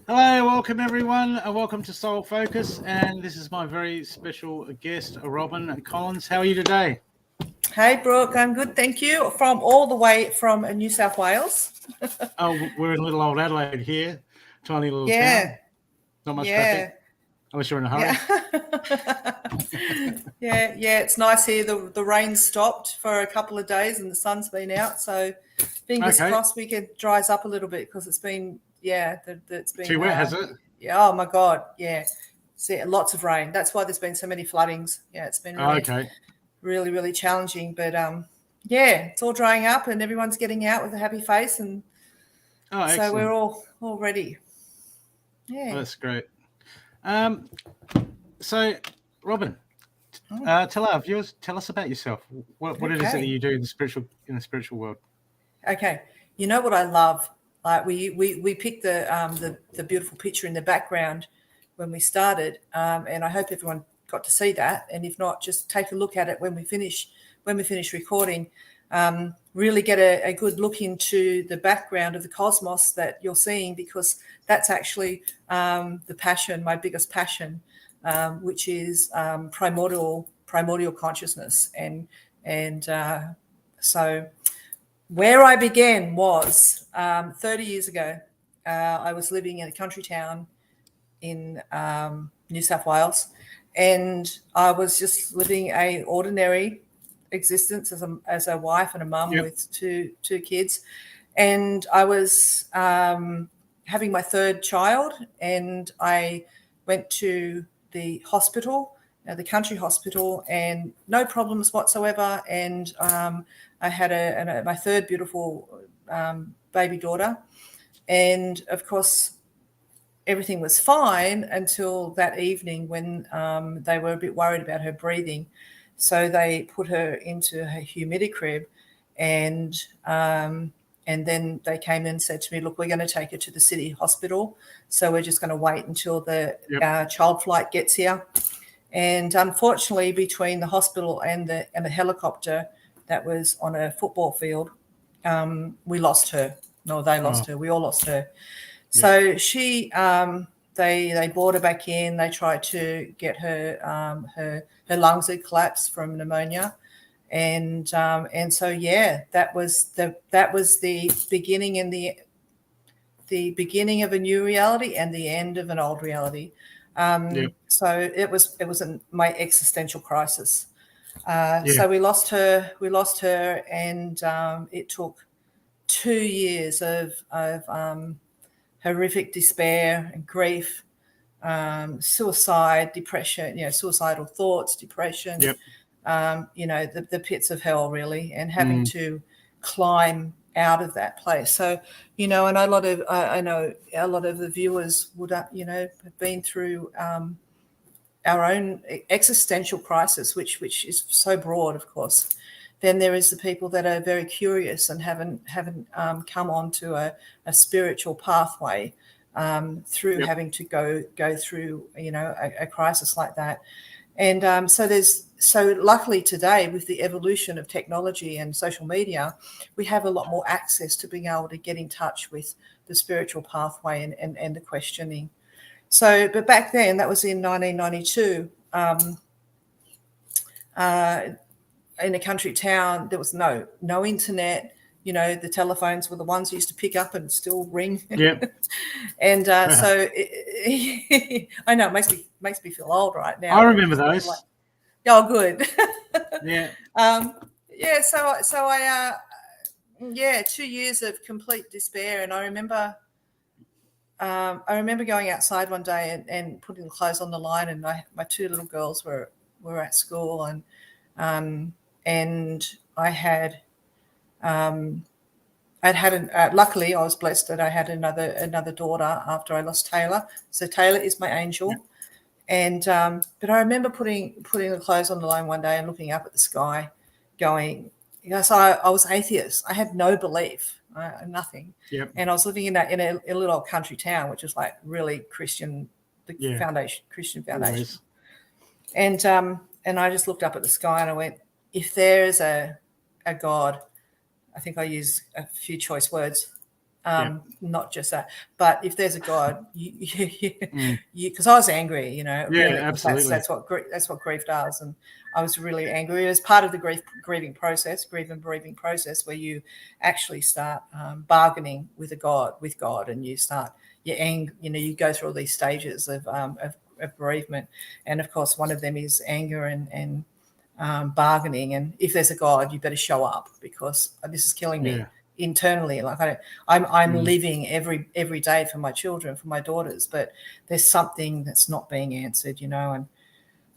Hello, welcome everyone. Welcome to Soul Focus, and this is my very special guest, Robyn Collins. How are you today? Hey, Brooke, I'm good, thank you. From all the way from New South Wales. Oh, we're in little old Adelaide here, tiny little town. Yeah, Not much traffic, yeah, unless you're in a yeah. hurry. yeah. It's nice here. The rain stopped for a couple of days and the sun's been out. So fingers Okay, crossed we get dries up a little bit because it's been, it's too been, wet, has it? yeah, oh my God, yeah. See, lots of rain. That's why there's been so many floodings. Yeah, it's been Oh, really, okay. really, really challenging. But yeah, it's all drying up and everyone's getting out with a happy face, and Oh, so we're excellent. all ready. Oh, Yeah. that's great. Um, so, Robyn, Oh, tell our viewers, tell us about yourself. What it is that okay. you do in the spiritual world? Okay. You know what I love? Like we picked the beautiful picture in the background when we started, and I hope everyone got to see that. And if not, just take a look at it when we finish recording. Really get a good look into the background of the cosmos that you're seeing, because that's actually the passion, my biggest passion, which is primordial consciousness, and so where I began was 30 years ago. I was living in a country town in New South Wales, and I was just living a ordinary existence as a wife and a mum Yep. with two kids. And I was having my third child, and I went to the hospital, the country hospital, and no problems whatsoever. And I had my third beautiful baby daughter, and of course everything was fine until that evening when they were a bit worried about her breathing. So they put her into her humidity, and and then they came in and said to me, "Look, we're going to take her to the city hospital. So we're just going to wait until the Yep. child flight gets here." And unfortunately, between the hospital and the helicopter that was on a football field, we lost her. No, they Oh, lost her. We all lost her. yep. So they brought her back in. They tried to get her her lungs had collapsed from pneumonia, and so yeah, that was the beginning and the beginning of a new reality and the end of an old reality. Yep. So it was my existential crisis. Yeah. So we lost her, and it took 2 years of horrific despair and grief, suicide, depression, suicidal thoughts, depression, Yep. the pits of hell, really, and having Mm, to climb out of that place. So, and a lot of, I know a lot of the viewers would, have been through our own existential crisis, which is so broad, of course. Then there is the people that are very curious and haven't come onto a spiritual pathway through yep. having to go through a crisis like that. And so luckily today, with the evolution of technology and social media, we have a lot more access to being able to get in touch with the spiritual pathway and the questioning. So, but back then, that was in 1992, in a country town, there was no internet. The telephones were the ones you used to pick up and still ring. Yep. And so I know it makes me feel old right I now, but remember just thinking like, those. oh, good. Yeah. Yeah, so I 2 years of complete despair, and I remember going outside one day and putting the clothes on the line, and my two little girls were at school, and I had luckily I was blessed that I had another daughter after I lost Taylor. So Taylor is my Yep. angel, and but I remember putting the clothes on the line one day and looking up at the sky, going, so I was atheist. I had no belief, nothing, Yep. and I was living in a little country town, which was like really Christian, the Yeah. Christian foundation, Always. and I just looked up at the sky and I went, if there is a God, I think I used a few choice words, Not just that, but if there's a God, because I was angry, Yeah, really, absolutely. that's what grief does, and I was really angry. It was part of the grieving process, bereaving process, where you actually start bargaining with God, and you start you go through all these stages of bereavement, and of course, one of them is anger and bargaining. And if there's a God, you better show up, because this is killing me. Internally, like I'm living every day for my children, for my daughters, but there's something that's not being answered, and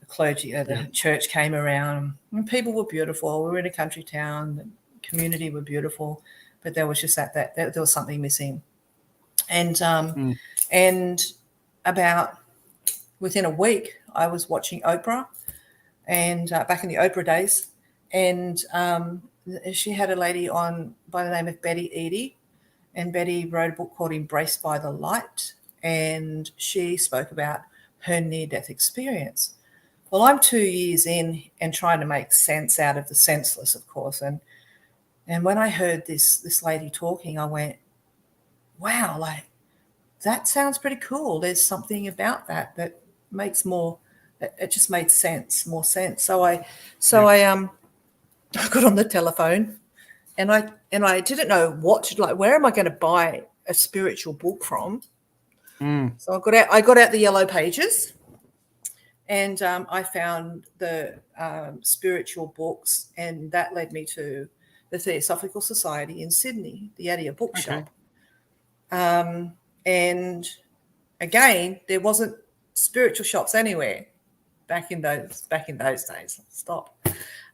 the clergy, the church came around, and people were beautiful. We were in a country town, the community were beautiful, but there was just that there was something missing. And and about within a week, I was watching Oprah, and back in the Oprah days, and she had a lady on by the name of Betty Eadie, and Betty wrote a book called Embraced by the Light, and she spoke about her near-death experience. Well, I'm 2 years in and trying to make sense out of the senseless, of course, and when I heard this lady talking, I went, wow, like that sounds pretty cool. There's something about that makes more. It just made more sense. So I got on the telephone, and I didn't know what to, like, where am I going to buy a spiritual book from? So I got out the yellow pages, and I found the spiritual books, and that led me to the Theosophical Society in Sydney, the Adia bookshop. And again, there wasn't spiritual shops anywhere back in those days. Stop.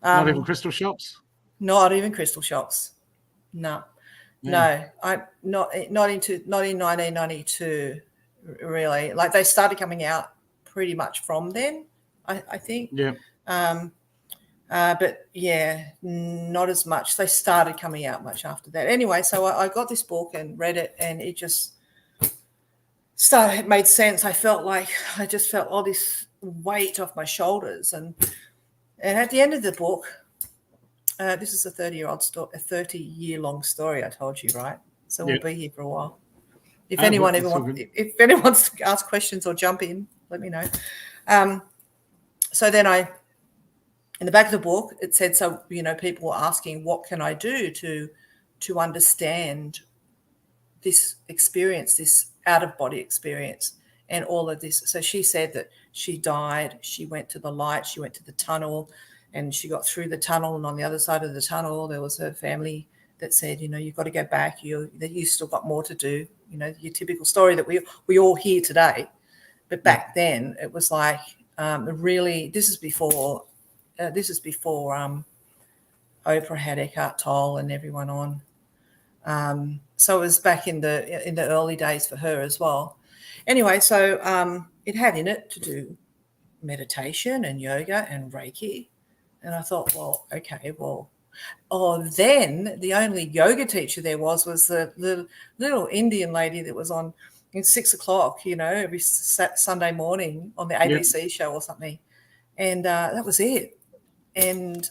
Not even crystal shops? Not even crystal shops. No. I not in 1992, really. Like, they started coming out pretty much from then, I think. Yeah. But yeah, not as much. They started coming out much after that. Anyway, so I got this book and read it, and it just it made sense. I just felt all this weight off my shoulders, and at the end of the book, this is a 30-year-long story. I told you, right? So we'll be here for a while. If anyone wants to ask questions or jump in, let me know. So then in the back of the book, it said, so, people were asking, what can I do to understand this experience, this out-of-body experience, and all of this? So she said that she died, she went to the light, she went to the tunnel, and she got through the tunnel, and on the other side of the tunnel, there was her family that said, you've got to go back, you still got more to do, your typical story that we all hear today. But back then, it was like, really, this is before Oprah had Eckhart Tolle and everyone on. So it was back in the early days for her as well. Anyway, so it had in it to do meditation and yoga and Reiki. And I thought, well, okay, then the only yoga teacher there was the little Indian lady that was on at 6 o'clock, every Sunday morning on the ABC show or something. And that was it. And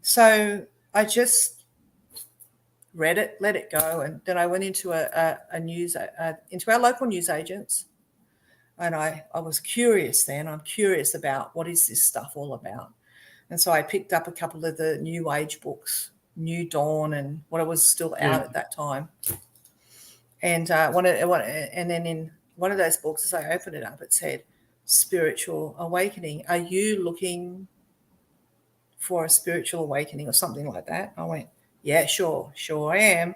so I just read it, let it go, and then I went into into our local newsagents, and I was curious then. I'm curious about what is this stuff all about, and so I picked up a couple of the New Age books, New Dawn, and what was still out at that time. And and then in one of those books, as I opened it up, it said, "Spiritual Awakening. Are you looking for a spiritual awakening," or something like that? I went, yeah, sure I am.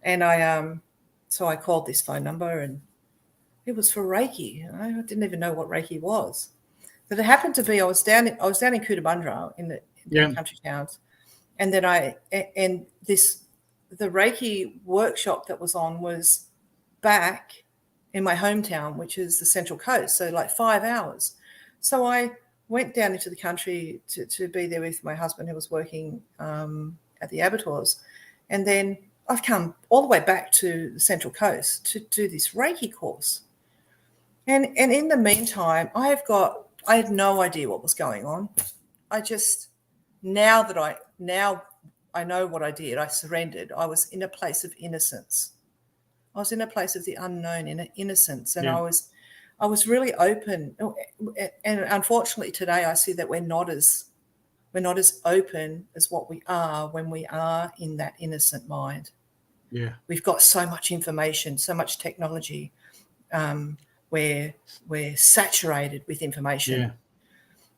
And so I called this phone number, and it was for Reiki. I didn't even know what Reiki was, but it happened to be I was down in Cootamundra in the country towns, and then the Reiki workshop that was on was back in my hometown, which is the Central Coast, so like 5 hours. So I went down into the country to be there with my husband, who was working at the abattoirs. And then I've come all the way back to the Central Coast to do this Reiki course. And in the meantime, I had no idea what was going on. I just, now I know what I did. I surrendered. I was in a place of innocence. I was in a place of the unknown, in innocence, and I was really open. And unfortunately, today I see that we're not as open as what we are when we are in that innocent mind. Yeah. We've got so much information, so much technology. We're saturated with information. Yeah.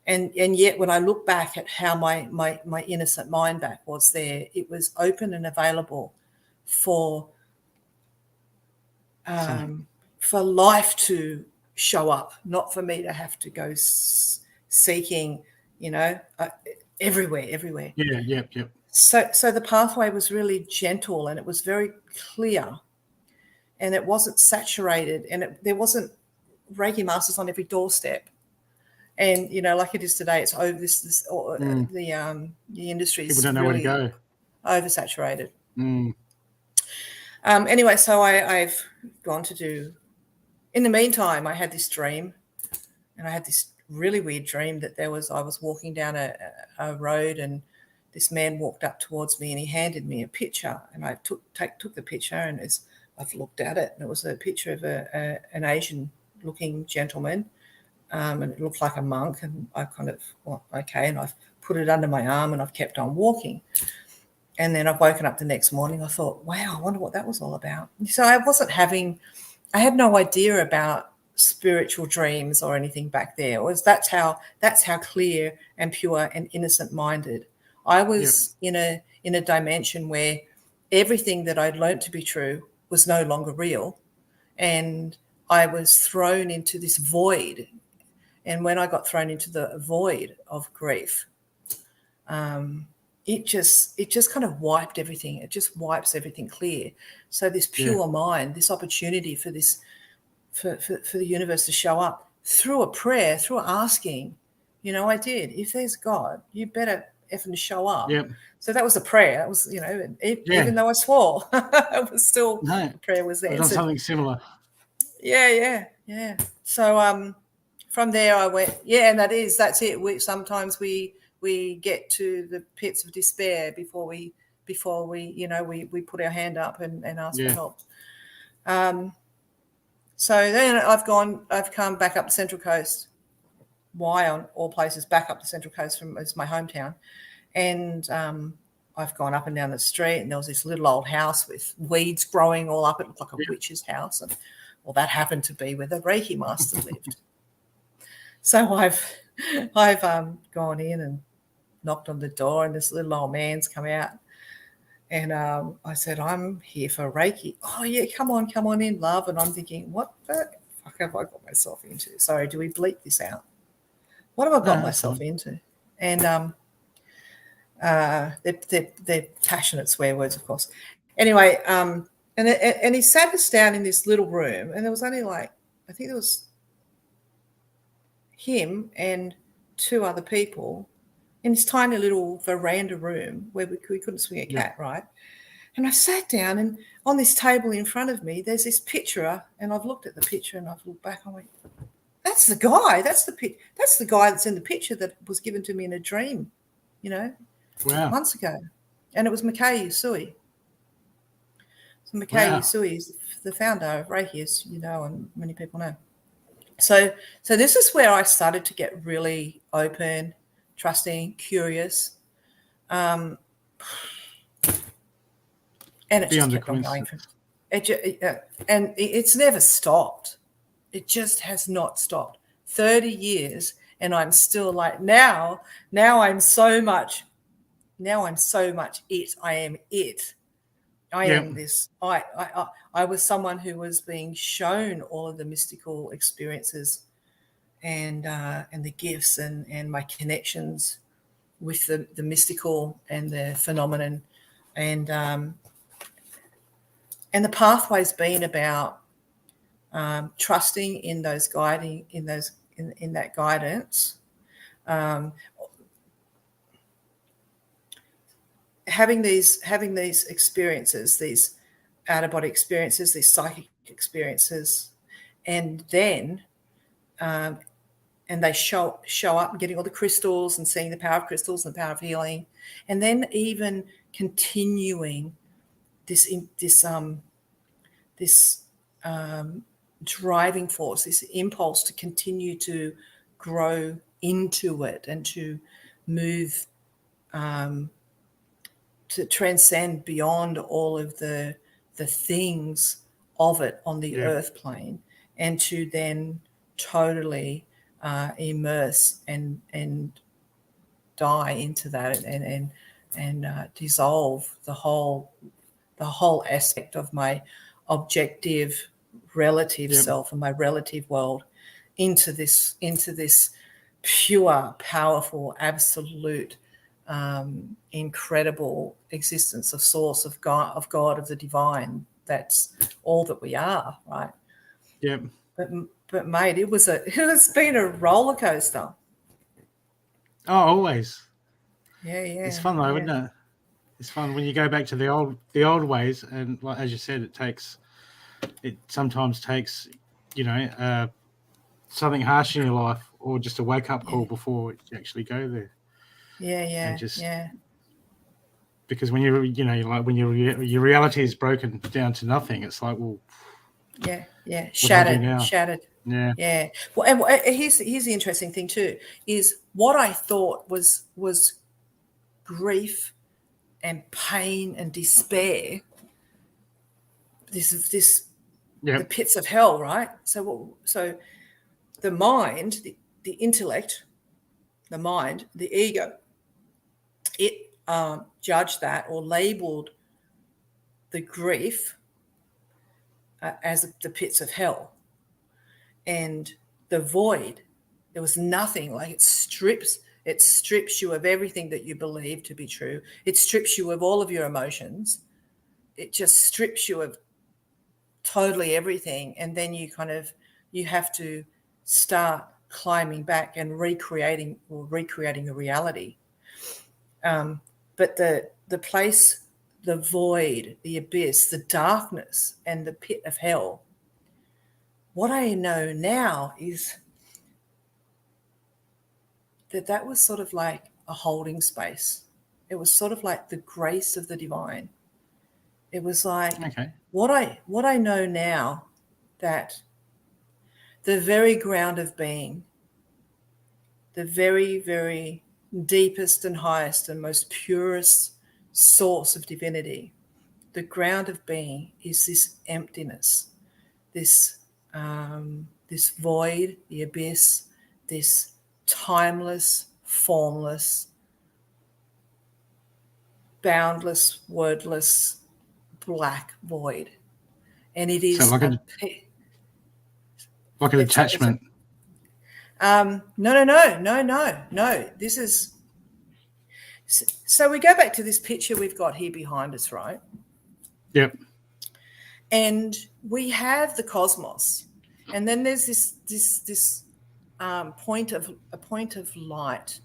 And yet when I look back at how my innocent mind back was there, it was open and available for life to show up, not for me to have to go seeking, everywhere. Yeah. Yep. So the pathway was really gentle, and it was very clear, and it wasn't saturated, and there wasn't Reiki masters on every doorstep. And like it is today, it's over the industry is People don't know really where to go. Oversaturated. Mm. Anyway, so I've gone to do. In the meantime, I had this dream, and I had this really weird dream that I was walking down a road, and this man walked up towards me, and he handed me a picture, and I took the picture, and I've looked at it, and it was a picture of an Asian-looking gentleman. And it looked like a monk, and I kind of, okay, and I've put it under my arm, and I've kept on walking. And then I've woken up the next morning. I thought, wow, I wonder what that was all about. So I had no idea about spiritual dreams or anything back there. That's how clear and pure and innocent-minded I was. Yep. in a dimension where everything that I'd learned to be true was no longer real, and I was thrown into this void. And when I got thrown into the void of grief, it just kind of wiped everything. It just wipes everything clear. So this pure mind, this opportunity for the universe to show up through a prayer, through asking, I did. If there's God, you better effing show up. Yep. So that was a prayer. It was, even though I swore, it was still the prayer was there. I've done something similar. Yeah. So from there I went, and that's it. Sometimes we get to the pits of despair before we we put our hand up and ask for help. So then I've come back up the Central Coast. Why on all places back up the Central Coast it's my hometown. And I've gone up and down the street, and there was this little old house with weeds growing all up. It looked like a witch's house. And that happened to be where the Reiki master lived. So I've gone in and knocked on the door, and this little old man's come out, and I said, I'm here for Reiki. Oh yeah, come on in, love. And I'm thinking, what the fuck have I got myself into? Sorry, do we bleep this out? What have I got myself into? And they're passionate swear words, of course. Anyway, and he sat us down in this little room, and there was only I think there was him and two other people in this tiny little veranda room where we couldn't swing a cat, right? And I sat down, and on this table in front of me, there's this picture, and I've looked at the picture, and I've looked back, I went, that's the guy. That's the guy that's in the picture that was given to me in a dream, months ago. And it was Mikhail Usui. So Mikhail Usui is the founder of Reiki, as you know, and many people know. So this is where I started to get really open, trusting, curious, and it just kept on going. And it's never stopped. It just has not stopped. 30 years, and I'm still now I'm so much it. I am it. I am this. I was someone who was being shown all of the mystical experiences and the gifts and my connections with the mystical and the phenomenon, and the pathway's been about trusting in those guiding in that guidance, having these experiences, these out-of-body experiences, these psychic experiences, and then and they show up, getting all the crystals and seeing the power of crystals and the power of healing, and then even continuing this driving force, this impulse to continue to grow into it and to move, to transcend beyond all of the things of it on the earth plane, and to then totally immerse and die into that and dissolve the whole aspect of my objective relative self and my relative world into this pure, powerful, absolute, incredible existence of source, of God, of the divine. That's all that we are, right? Yep. But mate, it's been a roller coaster. Oh, always. Yeah. It's fun though, isn't it? It's fun when you go back to the old ways, and like, as you said, it sometimes takes, something harsh in your life, or just a wake up call before you actually go there. Because when you're when your reality is broken down to nothing, it's like, well, shattered. Yeah. Well, and here's the interesting thing too, is what I thought was grief and pain and despair. The pits of hell, right? So the mind, the intellect, the mind, the ego, it judged that or labeled the grief as the pits of hell, and the void. There was nothing. Like, it strips you of everything that you believe to be true. It strips you of all of your emotions. It just strips you of totally everything, and then you have to start climbing back and recreating a reality. But the place, the void, the abyss, the darkness, and the pit of hell, what I know now is that was sort of like a holding space. It was sort of like the grace of the divine. It was like, what I know now, that the very ground of being, the very, very deepest and highest and most purest source of divinity, the ground of being is this emptiness, this void, the abyss, this timeless, formless, boundless, wordless, black void. And it is like an attachment. No. This is, so we go back to this picture we've got here behind us, right? Yep. And we have the cosmos, and then there's this point of light.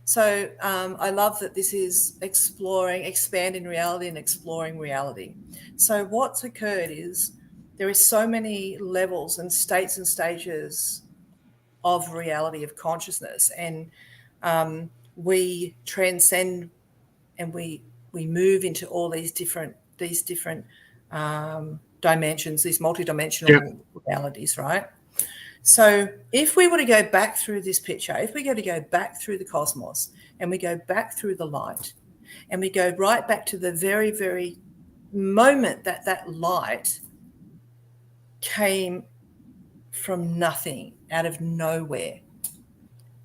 So I love that this is expanding reality and exploring reality. So what's occurred is there is so many levels and states and stages of reality, of consciousness, and we transcend and we move into all these different dimensions, these multidimensional realities, right? So if we were to go back through this picture, if we go back through the cosmos, and we go back through the light, and we go right back to the very, very moment that light came from nothing, out of nowhere,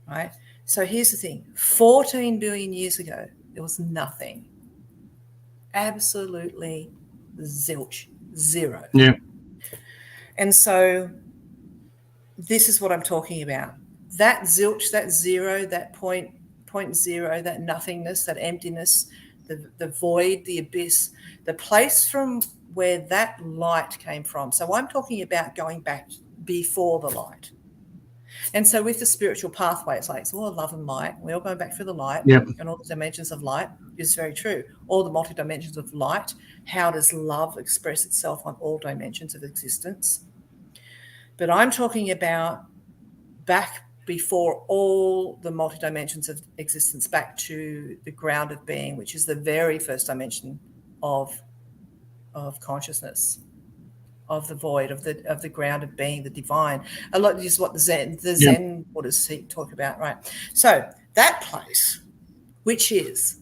right? So here's the thing. 14 billion years ago, there was nothing. Absolutely zilch, zero. Yeah. And so this is what I'm talking about. That zilch, that zero, that point zero, that nothingness, that emptiness, the void, the abyss, the place from where that light came from. So I'm talking about going back before the light. And so with the spiritual pathway, it's like, it's all love and light. We're all going back through the light and all the dimensions of light. Is very true. All the multi-dimensions of light. How does love express itself on all dimensions of existence? But I'm talking about back before all the multi-dimensions of existence back to the ground of being, which is the very first dimension of consciousness, of the void, of the ground of being, the divine. A lot is what the Zen Buddhists talk about, right? So that place, which is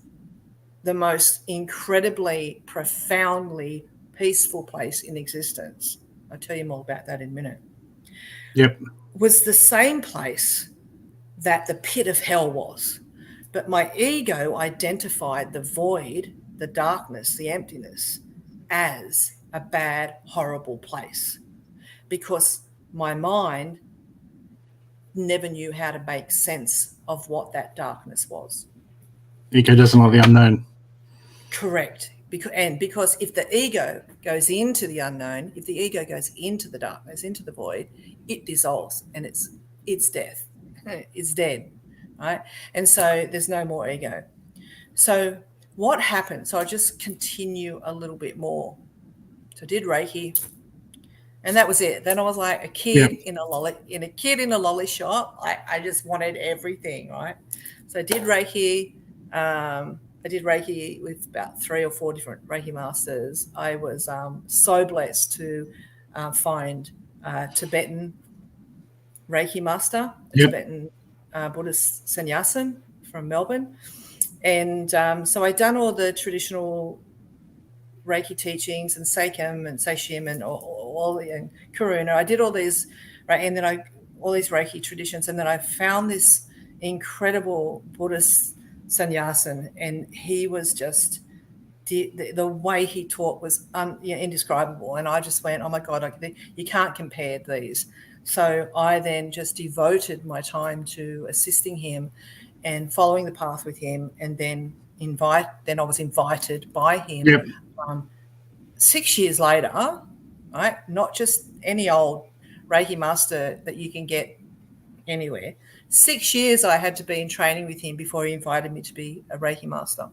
the most incredibly, profoundly peaceful place in existence, I'll tell you more about that in a minute. Yep. Was the same place that the pit of hell was. But my ego identified the void, the darkness, the emptiness as a bad, horrible place, because my mind never knew how to make sense of what that darkness was. Ego doesn't like the unknown. Correct. Because if the ego goes into the unknown, if the ego goes into the darkness, into the void, it dissolves and it's death. It's dead, right? And so there's no more ego. So what happened? So I'll just continue a little bit more. So I did Reiki, and that was it. Then I was like a kid in a lolly shop. I just wanted everything, right? So I did Reiki. I did Reiki with about 3 or 4 different Reiki masters. I was so blessed to find a Tibetan Reiki master, a Tibetan Buddhist sannyasin from Melbourne. And so I'd done all the traditional Reiki teachings and Seikam and Seishim and all and Karuna. I did all these, right? And then all these Reiki traditions. And then I found this incredible Buddhist sannyasin, and he was just the way he taught was indescribable. And I just went, oh my God, you can't compare these. So I then just devoted my time to assisting him and following the path with him, and then I was invited by him 6 years later, right? Not just any old Reiki master that you can get anywhere. 6 years I had to be in training with him before he invited me to be a Reiki master.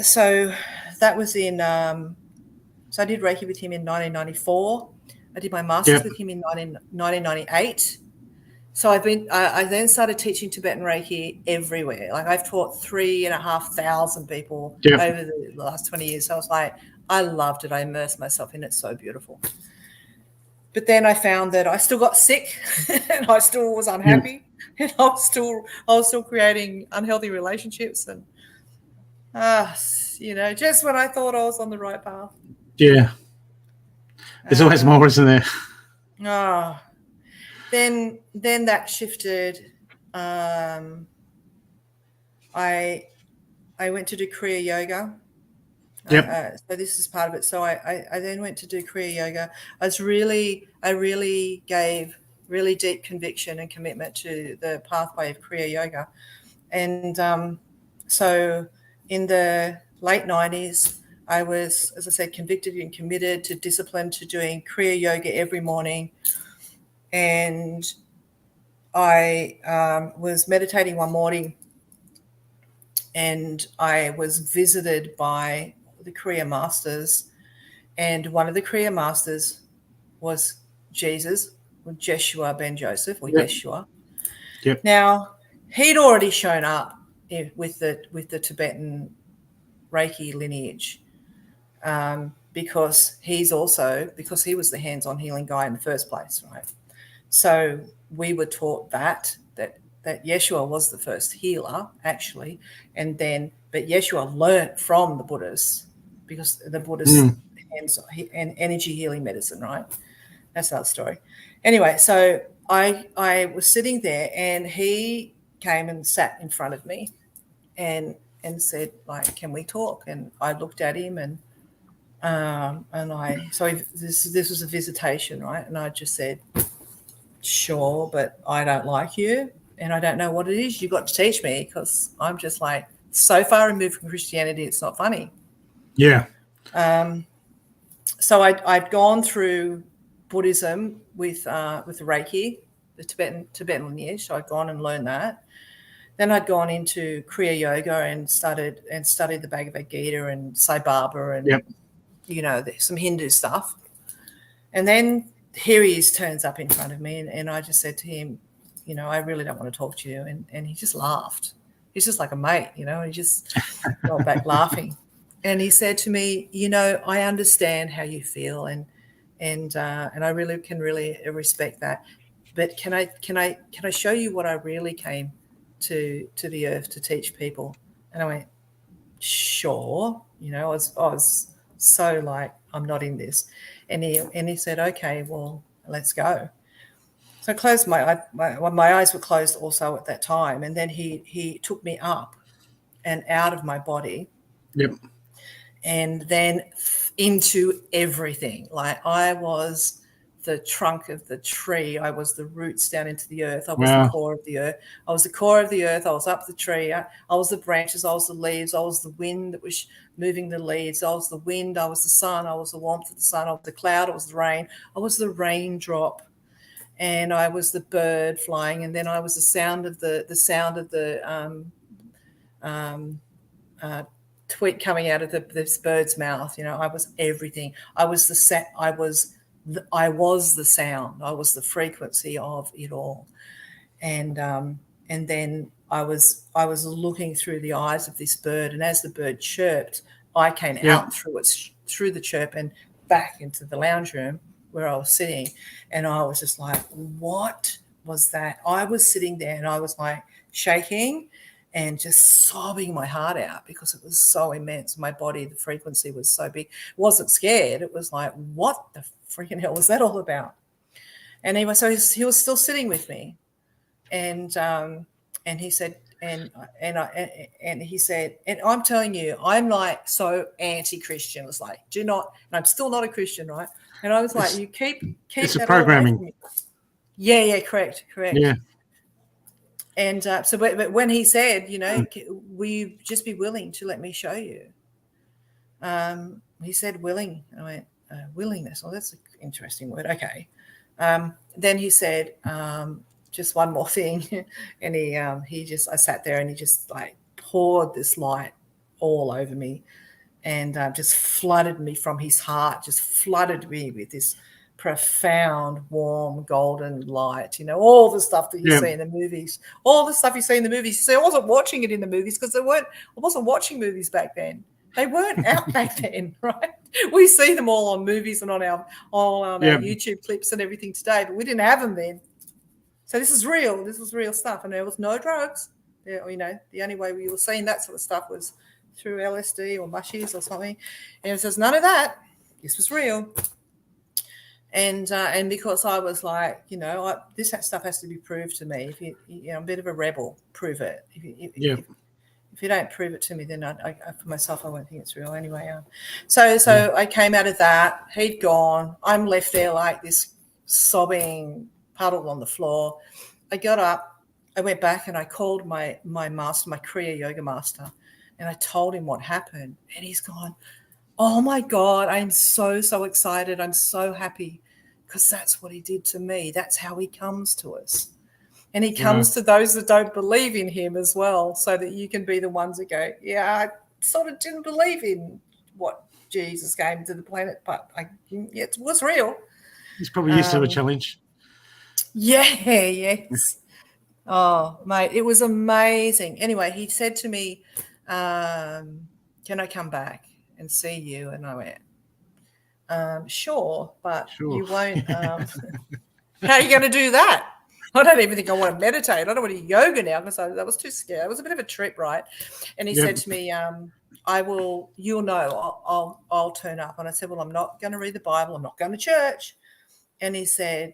So that was so I did Reiki with him in 1994. I did my master's with him in 1998. So I then started teaching Tibetan Reiki everywhere. Like I've taught 3,500 people over the last 20 years. So I was like, I loved it. I immersed myself in it. So beautiful. But then I found that I still got sick and I still was unhappy and I was still creating unhealthy relationships, and just when I thought I was on the right path. Yeah. There's always more, isn't there? Then that shifted. I went to do Kriya Yoga. So this is part of it. So I then went to do Kriya Yoga. I really gave really deep conviction and commitment to the pathway of Kriya Yoga. And so in the late 90s, I was, as I said, convicted and committed to discipline, to doing Kriya Yoga every morning. And I was meditating one morning, and I was visited by the Kriya masters, and one of the Kriya masters was Jesus, or Jeshua ben Joseph, or Yeshua. Now, he'd already shown up with the Tibetan Reiki lineage, because he was the hands-on healing guy in the first place, right? So we were taught that Yeshua was the first healer, actually, but Yeshua learnt from the Buddhists, because the Buddhists and energy healing medicine, right? That's another story. Anyway, so I was sitting there, and he came and sat in front of me, and said, like, can we talk? And I looked at him, and this was a visitation, right? And I just said, sure, but I don't like you, and I don't know what it is. You've got to teach me, because I'm just like so far removed from Christianity, it's not funny. Yeah. So I'd gone through Buddhism with Reiki, the Tibetan lineage. So I'd gone and learned that. Then I'd gone into Kriya Yoga and studied the Bhagavad Gita and Sai Baba and some Hindu stuff. And then here he turns up in front of me, and I just said to him, I really don't want to talk to you. And he just laughed. He's just like a mate, he just got back laughing. And he said to me, I understand how you feel, and I really can respect that. But can I show you what I really came to the earth to teach people? And I went, sure. I was so like, I'm not in this. And he said, okay, well, let's go. So I closed my eyes were closed also at that time. And then he took me up and out of my body. Yep. And then into everything. Like I was the trunk of the tree. I was the roots down into the earth. I was the core of the earth. I was the core of the earth. I was up the tree. I was the branches. I was the leaves. I was the wind that was moving the leaves. I was the wind. I was the sun. I was the warmth of the sun. I was the cloud. I was the rain. I was the raindrop. And I was the bird flying. And then I was the sound of the tweet coming out of this bird's mouth. I was everything. I was the sound. I was the frequency of it all. And then I was looking through the eyes of this bird, and as the bird chirped, I came out through the chirp and back into the lounge room where I was sitting. And I was just like, what was that? I was sitting there and I was like shaking and just sobbing my heart out because it was so immense. My body, the frequency was so big. I wasn't scared. It was like, what the freaking hell was that all about? And he was still sitting with me. And he said, and he said, and I'm telling you, I'm like so anti-Christian. It was like, do not, and I'm still not a Christian, right? And I was like, you keep it's that a programming. Yeah, correct. Yeah. And but when he said, will you just be willing to let me show you? He said willing. I went, willingness. Oh, that's an interesting word. Okay. Then he said, just one more thing. And I sat there and he just like poured this light all over me and just flooded me from his heart, just flooded me with this profound, warm, golden light. All the stuff that you see in the movies, all the stuff you see in the movies. So I wasn't watching it in the movies because I wasn't watching movies back then. They weren't out back then, right? We see them all on movies and on our YouTube clips and everything today, but we didn't have them then. So this is real. This was real stuff, and there was no drugs. The only way we were seeing that sort of stuff was through LSD or mushies or something. And it says none of that. This was real. And because I was like, this stuff has to be proved to me. If I'm a bit of a rebel, prove it. If you don't prove it to me, then I for myself, I won't think it's real anyway. So I came out of that. He'd gone. I'm left there like this sobbing puddle on the floor. I got up. I went back and I called my master, my Kriya yoga master, and I told him what happened. And he's gone, oh, my God, I'm so, so excited. I'm so happy because that's what he did to me. That's how he comes to us. And he comes to those that don't believe in him as well, so that you can be the ones that go, I sort of didn't believe in what Jesus came to the planet, but it was real. He's probably used to a challenge. Yes. Oh, mate, it was amazing. Anyway, he said to me, can I come back and see you? And I went, sure, but you won't. How are you going to do that? I don't even think I want to meditate. I don't want to do yoga now because I was too scared. It was a bit of a trip, right? And he said to me, you'll know, I'll turn up. And I said, well, I'm not going to read the Bible. I'm not going to church. And he said,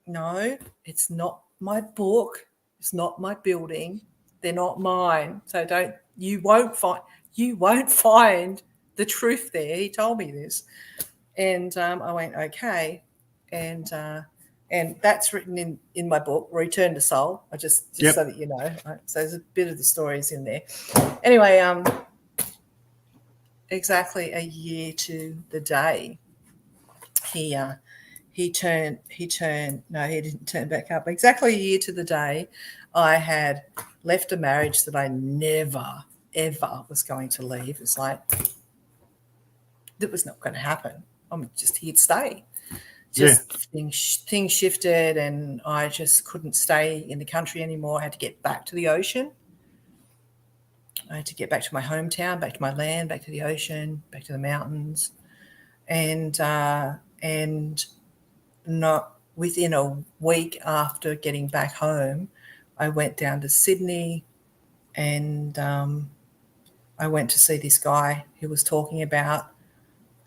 no, it's not my book. It's not my building. They're not mine. So you won't find the truth there. He told me this. And I went, okay. And that's written in my book, Return to Soul. I just so that you know. Right? So there's a bit of the stories in there. Anyway, exactly a year to the day, he didn't turn back up. Exactly a year to the day, I had left a marriage that I never, ever was going to leave. It's like, that was not going to happen. I'm just here to stay. just things shifted, and I just couldn't stay in the country anymore. I had to get back to the ocean. I had to get back to my hometown, back to my land, back to the ocean, back to the mountains, and not within a week after getting back home, I went down to Sydney, and I went to see this guy who was talking about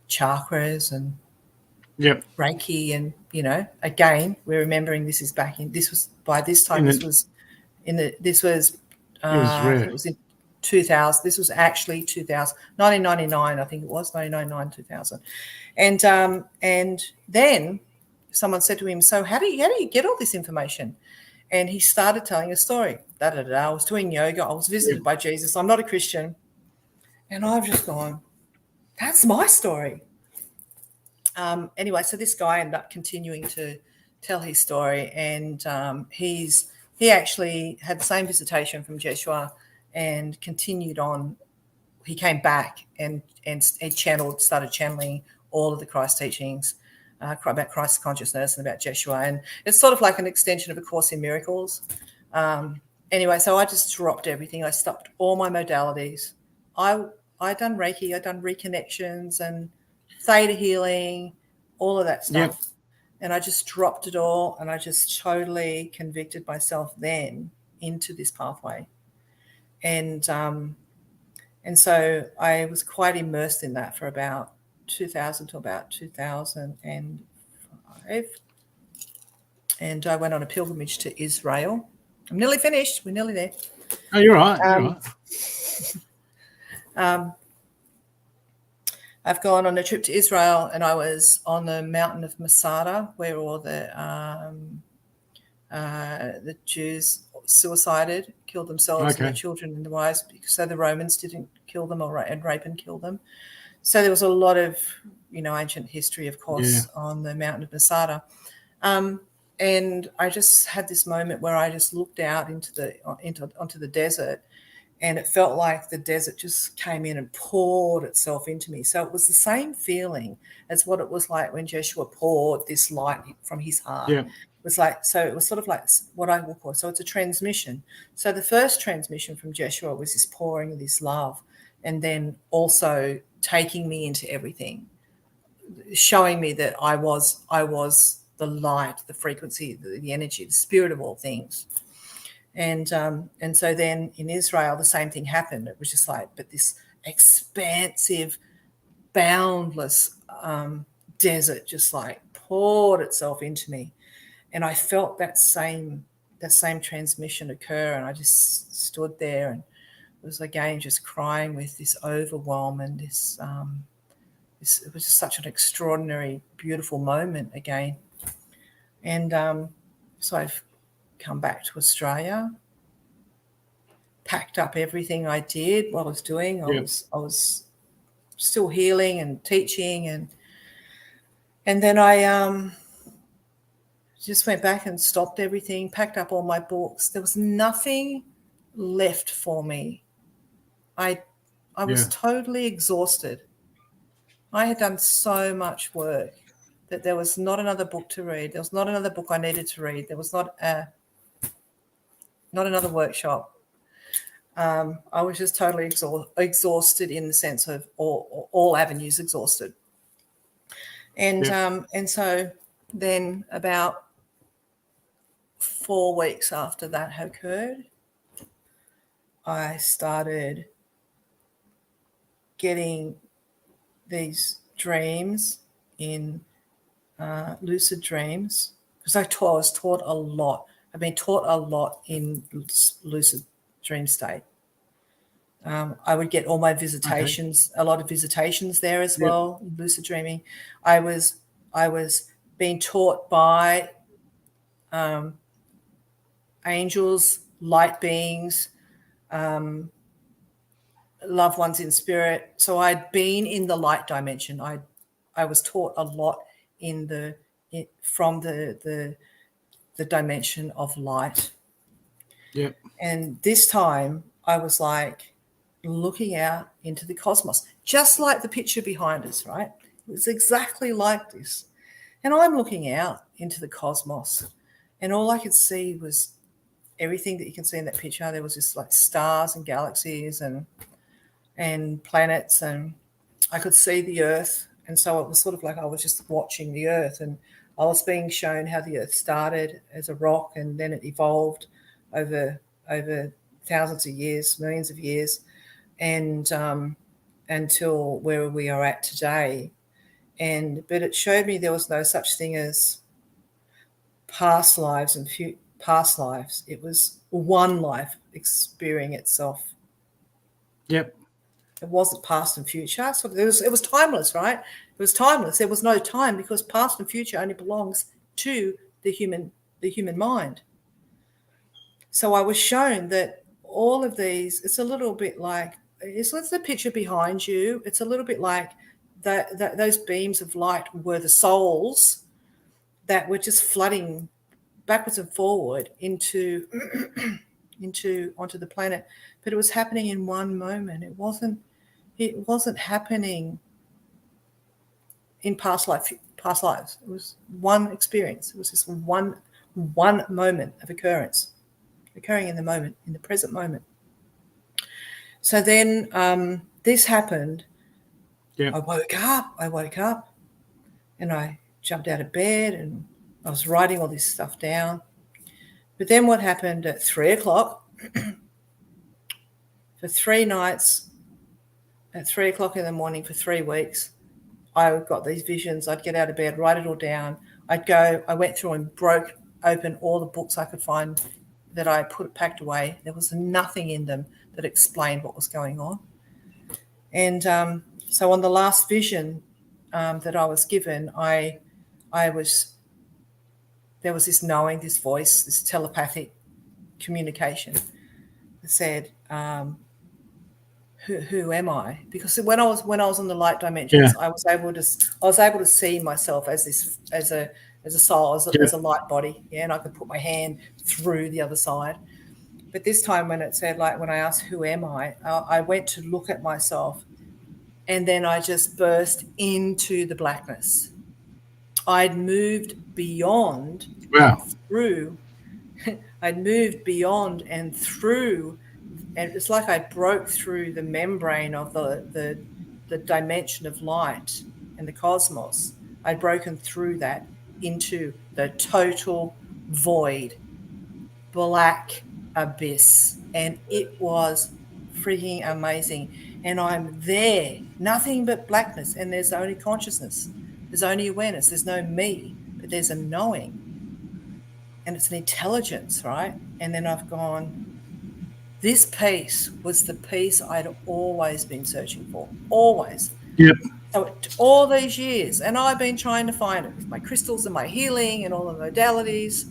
chakras and Reiki, and again, we're remembering this is back in. This was by this time. This was in 2000. This was actually 1999. I think it was 1999, 2000. And then someone said to him, "So how do you get all this information?" And he started telling a story. I was doing yoga. I was visited by Jesus. I'm not a Christian, and I've just gone, "That's my story." Anyway, so this guy ended up continuing to tell his story, and he actually had the same visitation from Jeshua and continued on. He came back and started channeling all of the Christ teachings about Christ consciousness and about Jeshua, and it's sort of like an extension of A Course in Miracles. Anyway, so I just dropped everything. I stopped all my modalities. I done Reiki, I done reconnections and theta healing, all of that stuff. And I just dropped it all, and I just totally convicted myself then into this pathway. And so I was quite immersed in that for about 2000 to about 2005. And I went on a pilgrimage to Israel. I'm nearly finished. We're nearly there. Oh, you're right. You're right. I've gone on a trip to Israel, and I was on the mountain of Masada, where all the Jews suicided, killed themselves and their children and their wives, so the Romans didn't kill them and rape and kill them. So there was a lot of, ancient history, of course, on the mountain of Masada. And I just had this moment where I just looked out onto the desert, and it felt like the desert just came in and poured itself into me. So it was the same feeling as what it was like when Jeshua poured this light from his heart. Yeah. It was sort of like what I will call. So it's a transmission. So the first transmission from Jeshua was this pouring of this love, and then also taking me into everything, showing me that I was the light, the frequency, the energy, the spirit of all things. And so then in Israel, the same thing happened. It was just like, but this expansive, boundless desert just like poured itself into me. And I felt that same transmission occur. And I just stood there and was again just crying with this overwhelm and this it was just such an extraordinary, beautiful moment again. And so I've come back to Australia, packed up everything I did, what I was doing. I was still healing and teaching, and then I just went back and stopped everything, packed up all my books. There was nothing left for me. I was totally exhausted. I had done so much work that there was not another book to read. There was not another book I needed to read. There was not another workshop. I was just totally exhausted in the sense of all avenues exhausted. And so then about 4 weeks after that had occurred, I started getting these dreams in lucid dreams, because I was taught a lot. I've been taught a lot in lucid dream state. I would get all my visitations, a lot of visitations there as well, in lucid dreaming. I was being taught by angels, light beings, loved ones in spirit. So I'd been in the light dimension. I was taught a lot from the dimension of light. Yep. And this time I was like looking out into the cosmos, just like the picture behind us, right? It was exactly like this. And I'm looking out into the cosmos, and all I could see was everything that you can see in that picture. There was just like stars and galaxies and planets, and I could see the earth. And so it was sort of like I was just watching the earth, and I was being shown how the earth started as a rock, and then it evolved over thousands of years, millions of years, and until where we are at today. But it showed me there was no such thing as past lives and past lives. It was one life experiencing itself. Yep. It wasn't past and future. So it was timeless, right? It was timeless. There was no time, because past and future only belongs to the human mind. So I was shown that all of these, it's a little bit like, it's the picture behind you. It's a little bit like those beams of light were the souls that were just flooding backwards and forward onto the planet. But it was happening in one moment. It wasn't happening in past lives. It was one experience. It was just one moment of occurrence, occurring in the moment, in the present moment. So then this happened. Yeah. I woke up and I jumped out of bed and I was writing all this stuff down. But then what happened at 3:00 for 3 nights, at 3:00 in the morning for 3 weeks, I got these visions. I'd get out of bed, write it all down. I went through and broke open all the books I could find that I packed away. There was nothing in them that explained what was going on. And so on the last vision that I was given, there was this knowing, this voice, this telepathic communication that said, who am I? Because when I was in the light dimensions, I was able to see myself as a soul, as a light body, and I could put my hand through the other side. But this time, when it said, like, when I asked who am I went to look at myself, and then I just burst into the blackness. I'd moved beyond and through. I'd moved beyond and through, and it's like I broke through the membrane of the dimension of light and the cosmos. I'd broken through that into the total void, black abyss, and it was freaking amazing. And I'm there, nothing but blackness, and there's only consciousness. There's only awareness. There's no me, but there's a knowing, and it's an intelligence, right? And then I've gone, this peace was the peace I'd always been searching for, always. Yep. So all these years, and I've been trying to find it with my crystals and my healing and all the modalities,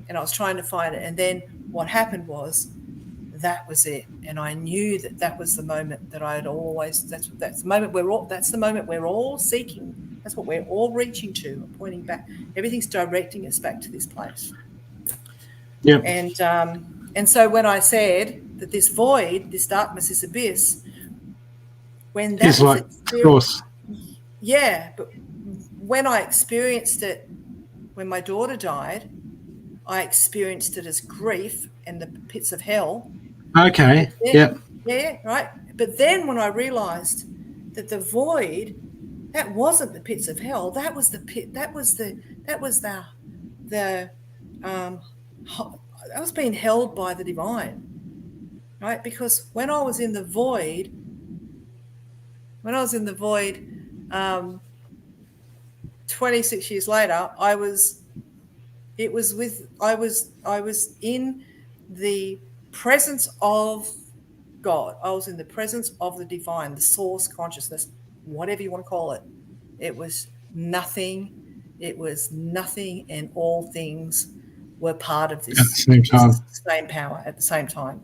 and I was trying to find it. And then what happened was, that was it, and I knew that was the moment that I had always. That's the moment That's the moment we're all seeking. That's what we're all reaching to, pointing back. Everything's directing us back to this place. Yeah. And so when I said that this void, this darkness, this abyss, when that is like, of course. Yeah, but when I experienced it, when my daughter died, I experienced it as grief and the pits of hell. Okay. Yeah. Yeah. Right. But then when I realized that the void, that wasn't the pits of hell. That was the pit. That was I was being held by the divine, right? Because when I was in the void, 26 years later, I was in the presence of God. I was in the presence of the divine, the source consciousness, whatever you want to call it. It was nothing. It was nothing, and all things were part of this. At the same time. Same power at the same time.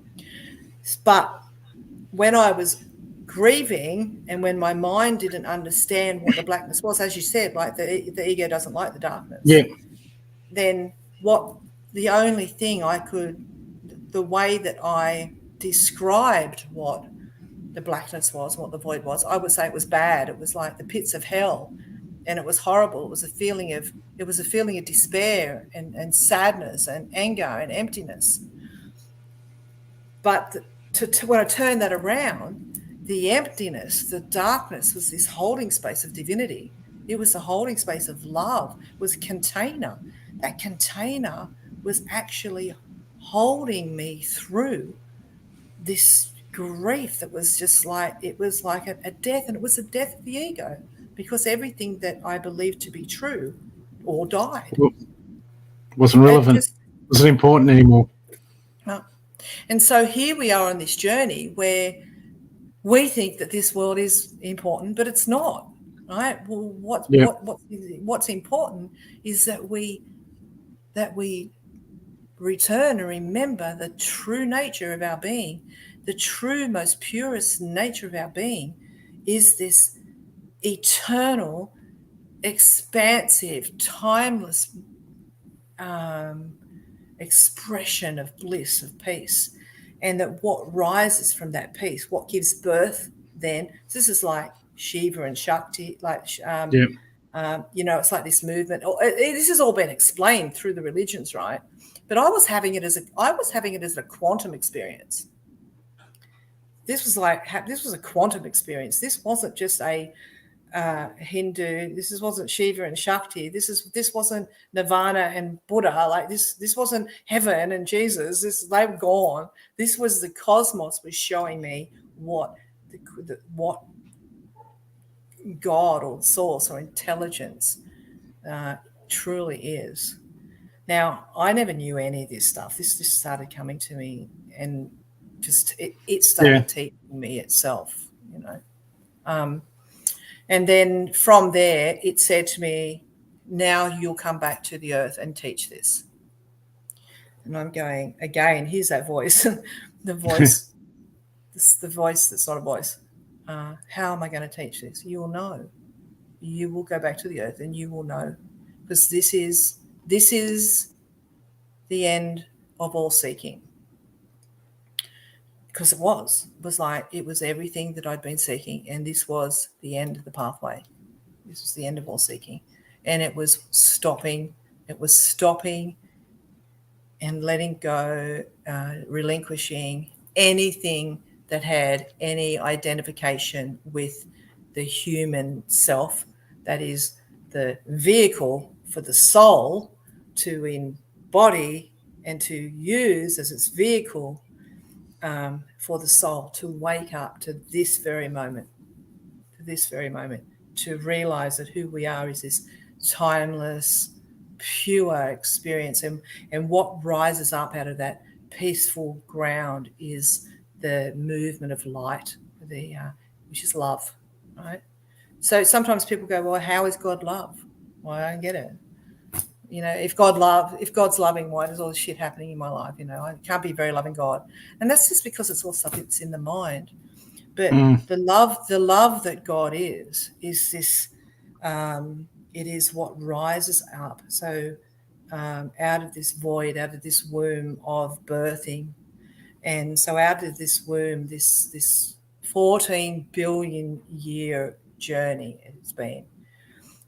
But when I was grieving, and when my mind didn't understand what the blackness was, as you said, like the ego doesn't like the darkness. Yeah. Then the only thing the way that I described what the blackness was, what the void was, I would say it was bad. It was like the pits of hell. and it was horrible. It was a feeling of despair and sadness and anger and emptiness. But when I turned that around, the emptiness, the darkness was this holding space of divinity. It was a holding space of love. It was a container. That container was actually holding me through this grief that was just like, it was like a death, and it was a death of the ego, because everything that I believed to be true all died. Wasn't relevant. Wasn't important anymore. No. And so here we are on this journey where we think that this world is important, but it's not, right? Well, what's important is that we return and remember the true nature of our being. The true, most purest nature of our being is this eternal, expansive, timeless expression of bliss, of peace. And that what rises from that peace, what gives birth then, so this is like Shiva and Shakti, like, it's like this movement. This has all been explained through the religions, right? But I was having it as a quantum experience. This was a quantum experience. This wasn't just a Hindu. This wasn't Shiva and Shakti. This wasn't Nirvana and Buddha. Like this wasn't heaven and Jesus. They were gone. This was the cosmos was showing me what God or source or intelligence truly is. Now, I never knew any of this stuff. This just started coming to me, and just it started teaching me itself, and then from there, it said to me, now you'll come back to the earth and teach this. And I'm going, again, here's that voice, the voice, the voice that's not a voice. How am I going to teach this? You will know. You will go back to the earth and you will know, because this is the end of all seeking. Because it was everything that I'd been seeking, and this was the end of the pathway. This was the end of all seeking, and it was stopping and letting go, relinquishing anything that had any identification with the human self, that is the vehicle for the soul to embody and to use as its vehicle for the soul to wake up to this very moment, to realize that who we are is this timeless, pure experience. And what rises up out of that peaceful ground is the movement of light, which is love, right? So sometimes people go, well, how is God love? Well, I don't get it. If God's loving, why does all this shit happening in my life? I can't be a very loving God. And that's just because it's all stuff that's in the mind. But the love that God is this, it is what rises up. So out of this void, out of this womb of birthing. And so out of this womb, this 14 billion year journey it's been.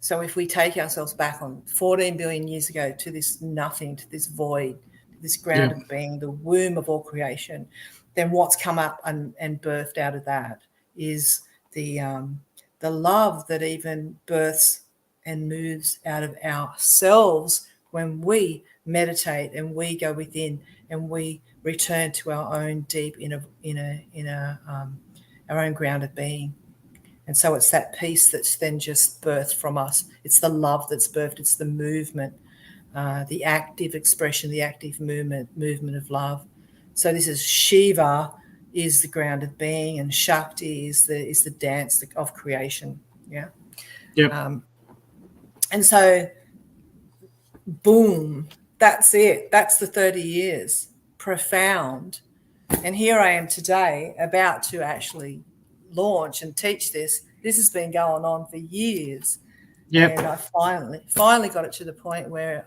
So if we take ourselves back on 14 billion years ago to this nothing, to this void, to this grounded being, the womb of all creation, then what's come up and birthed out of that is the love that even births and moves out of ourselves when we meditate and we go within and we return to our own deep our own grounded being. And so it's that peace that's then just birthed from us. It's the love that's birthed. It's the movement, the active expression, the active movement of love. So this is Shiva is the grounded being, and Shakti is the dance of creation. Yeah. Yep. And so, boom, that's it. That's the 30 years. Profound. And here I am today about to actually launch and teach this. This has been going on for years. Yep. And I finally got it to the point where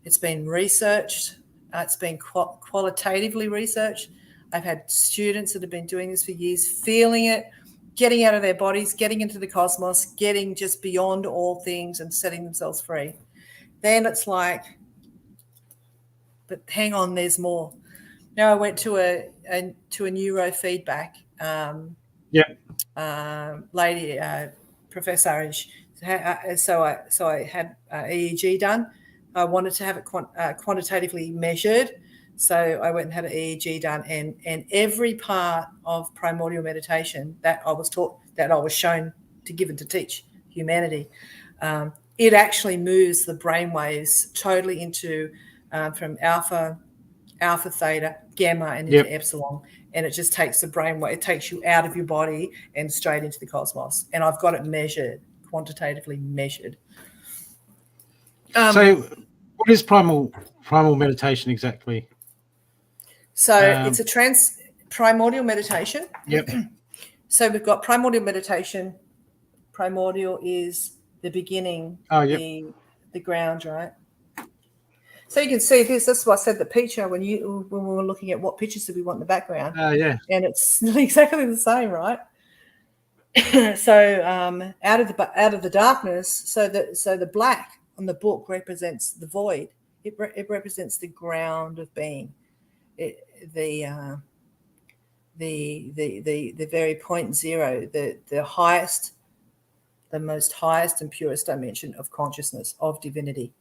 it's been researched. It's been qualitatively researched. I've had students that have been doing this for years, feeling it, getting out of their bodies, getting into the cosmos, getting just beyond all things and setting themselves free. Then it's like, but hang on, there's more. Now I went to a neurofeedback lady, professor. So I had EEG done. I wanted to have it quantitatively measured. So I went and had an EEG done, and every part of primordial meditation that I was taught, that I was shown to give and to teach humanity, it actually moves the brain waves totally into from alpha, theta, gamma, and into epsilon, and it just takes the brain wave. It takes you out of your body and straight into the cosmos. And I've got it measured, quantitatively measured. So, what is primal meditation exactly? So it's a primordial meditation. Yep. So we've got primordial meditation. Primordial is the beginning, the ground, right? So you can see this. That's why I said the picture when we were looking at what pictures do we want in the background. Yeah. And it's exactly the same, right? So out of the darkness. So the black on the book represents the void. It represents the ground of being. The very point zero, the highest, the most highest and purest dimension of consciousness, of divinity.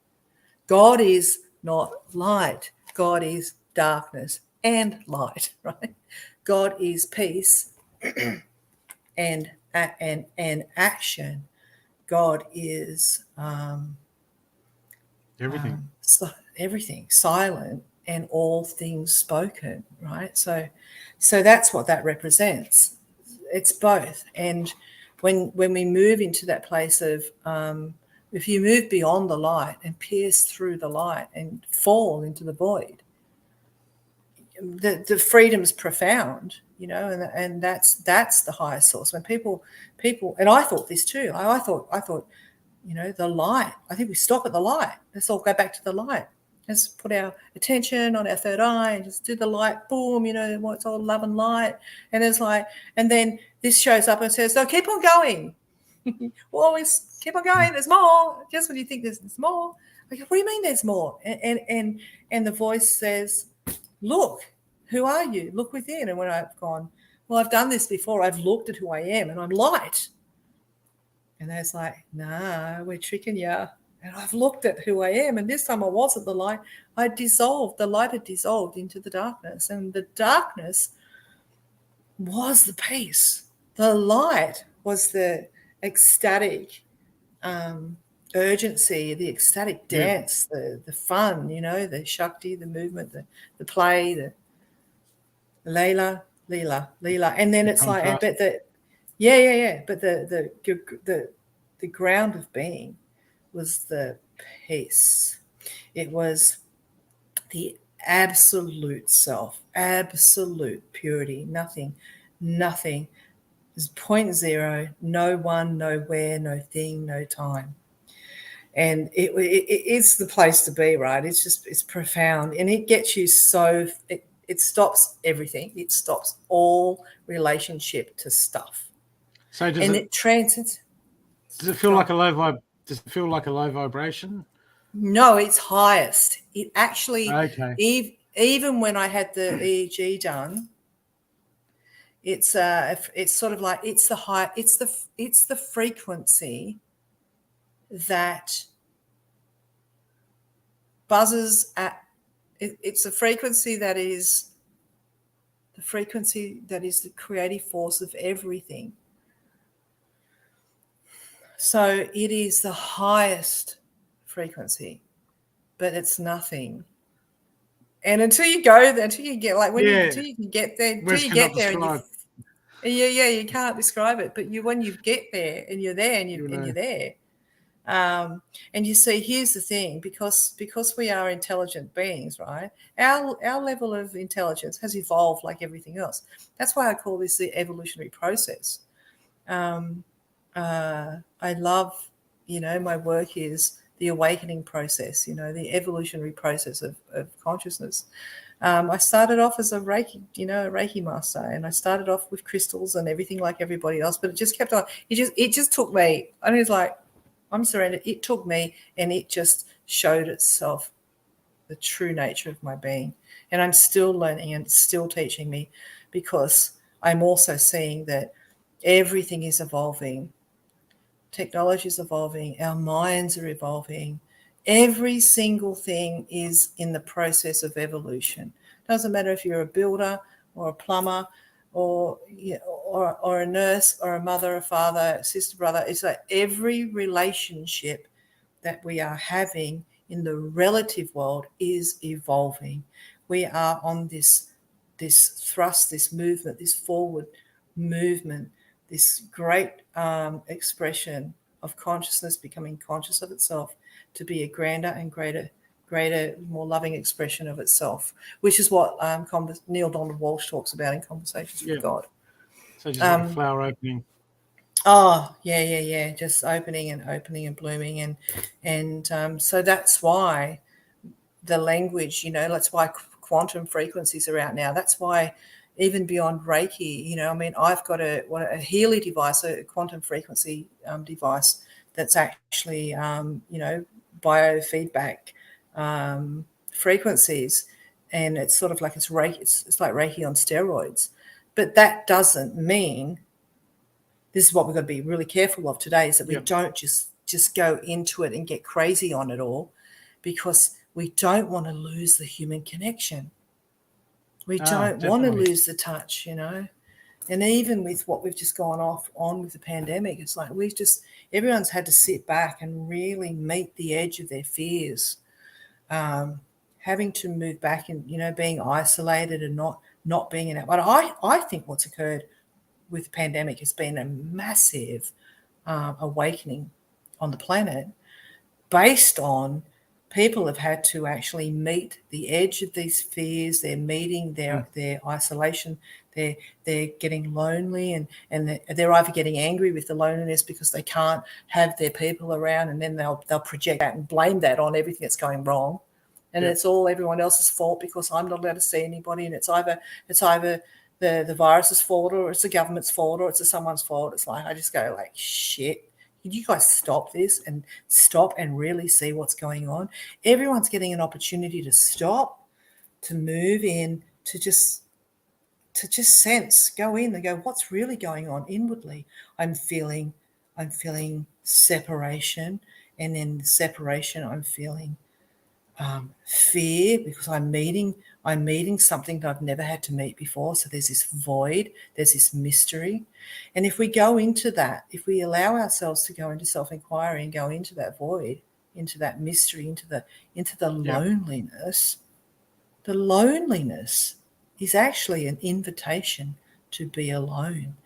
God is not light. God is darkness and light, right? God is peace and action. God is everything. Everything, silent, and all things spoken, right? So that's what that represents. It's both. And when we move into that place of if you move beyond the light and pierce through the light and fall into the void, the freedom's profound, and that's the highest source. When people, and I thought this too. I thought, the light. I think we stop at the light. Let's all go back to the light. Let's put our attention on our third eye and just do the light. Boom, it's all love and light. And it's like, and then this shows up and says, "No, keep on going. We'll always keep on going. There's more." Just when you think there's more, like, what do you mean there's more? And the voice says, "Look, who are you? Look within." And when I've gone, well, I've done this before. I've looked at who I am, and I'm light. And that's like, nah, we're tricking you. And I've looked at who I am, and this time I wasn't the light. I dissolved. The light had dissolved into the darkness, and the darkness was the peace. The light was the ecstatic urgency, the ecstatic dance, the fun, the Shakti, the movement, the play, the Leela. And then it's like, but the ground of being was the peace. It was the absolute self, absolute purity, nothing. There's point zero, no one, nowhere, no thing, no time. And it's the place to be, right? It's profound, and it gets you so, it stops everything. It stops all relationship to stuff. So it transcends. Does it feel like a low vibe? Does it feel like a low vibration? No, it's highest. It actually, even when I had the EEG done, it's sort of like it's the frequency that buzzes at. It's a frequency that is the creative force of everything. So it is the highest frequency, but it's nothing. And until you go there, until you get you can't describe it. But when you get there and you're there and you're there. And you see, here's the thing, because we are intelligent beings, right? Our level of intelligence has evolved like everything else. That's why I call this the evolutionary process. I love, my work is the awakening process, the evolutionary process of consciousness. I started off as a Reiki master, and I started off with crystals and everything like everybody else, but it just kept on. It just took me. I was like, I'm surrendered. It took me, and it just showed itself, the true nature of my being. And I'm still learning, and it's still teaching me, because I'm also seeing that everything is evolving. Technology is evolving. Our minds are evolving. Every single thing is in the process of evolution. Doesn't matter if you're a builder or a plumber or a nurse or a mother, a father, a sister, brother. It's like every relationship that we are having in the relative world is evolving. We are on this thrust, this movement, this forward movement, this great expression of consciousness becoming conscious of itself to be a grander and greater, more loving expression of itself, which is what Neil Donald Walsh talks about in Conversations with God. So just like a flower opening. Oh, yeah. Just opening and blooming. And so that's why the language, that's why quantum frequencies are out now. That's why even beyond Reiki, I've got a Healy device, a quantum frequency device that's actually, biofeedback frequencies. And it's sort of like it's Reiki, it's like Reiki on steroids. But that doesn't mean, this is what we've got to be really careful of today, is that we don't just go into it and get crazy on it all, because we don't want to lose the human connection. We don't want to lose the touch, And even with what we've just gone on with the pandemic, it's like everyone's had to sit back and really meet the edge of their fears, having to move back and, being isolated and not being in it. But I think what's occurred with the pandemic has been a massive awakening on the planet, based on people have had to actually meet the edge of these fears. They're meeting their isolation. They're getting lonely, and they're either getting angry with the loneliness because they can't have their people around, and then they'll project that and blame that on everything that's going wrong. And it's all everyone else's fault because I'm not allowed to see anybody, and it's either the virus's fault, or it's the government's fault, or it's someone's fault. It's like, I just go like, shit. Can you guys stop this and stop and really see what's going on? Everyone's getting an opportunity to stop, to move in, to just sense, go in and go, what's really going on inwardly? I'm feeling separation, and in the separation, I'm feeling fear, because I'm meeting something that I've never had to meet before. So there's this void, there's this mystery. And if we go into that, if we allow ourselves to go into self-inquiry and go into that void, into that mystery, into the loneliness, the loneliness is actually an invitation to be alone.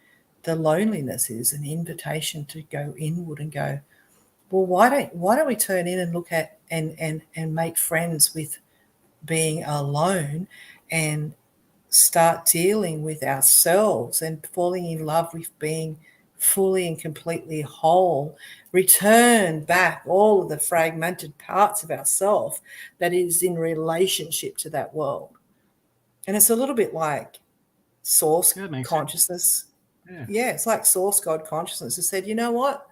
The loneliness is an invitation to go inward and go, well, why don't we turn in and look at and make friends with being alone, and start dealing with ourselves and falling in love with being fully and completely whole, return back all of the fragmented parts of ourself that is in relationship to that world. And it's a little bit like source consciousness. Yeah, it's like source God consciousness. It said, you know what?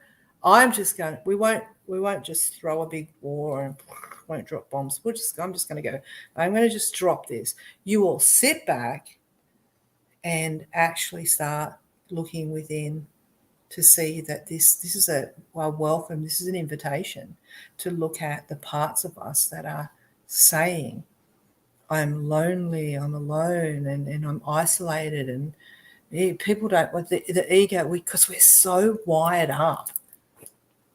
We won't just throw a big war and won't drop bombs. I'm just going to just drop this. You will sit back and actually start looking within to see that this is a welcome. This is an invitation to look at the parts of us that are saying, I'm lonely, I'm alone, and I'm isolated. And people don't want the ego, because we're so wired up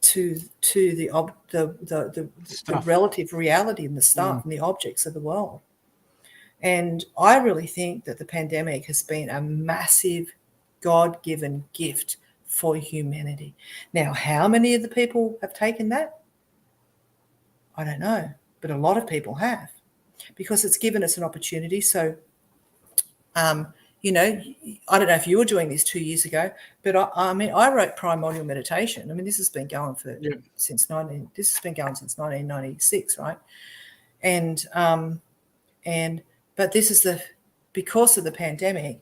to the relative reality and the stuff and the objects of the world. And I really think that the pandemic has been a massive God-given gift for humanity. Now, how many of the people have taken that? I don't know, but a lot of people have, because it's given us an opportunity. So I don't know if you were doing this 2 years ago, but I wrote primordial meditation. I mean, this has been going since 1996, right? But this is because of the pandemic,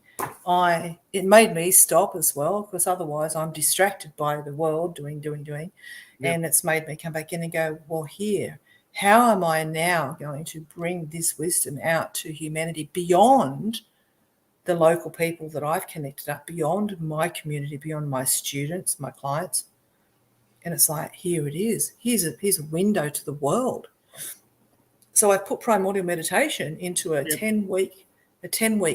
it made me stop as well, because otherwise I'm distracted by the world doing, and it's made me come back in and go, well, how am I now going to bring this wisdom out to humanity beyond the local people that I've connected up, beyond my community, beyond my students, my clients? And it's like, here it is. Here's a window to the world. So I put primordial meditation into a 10-week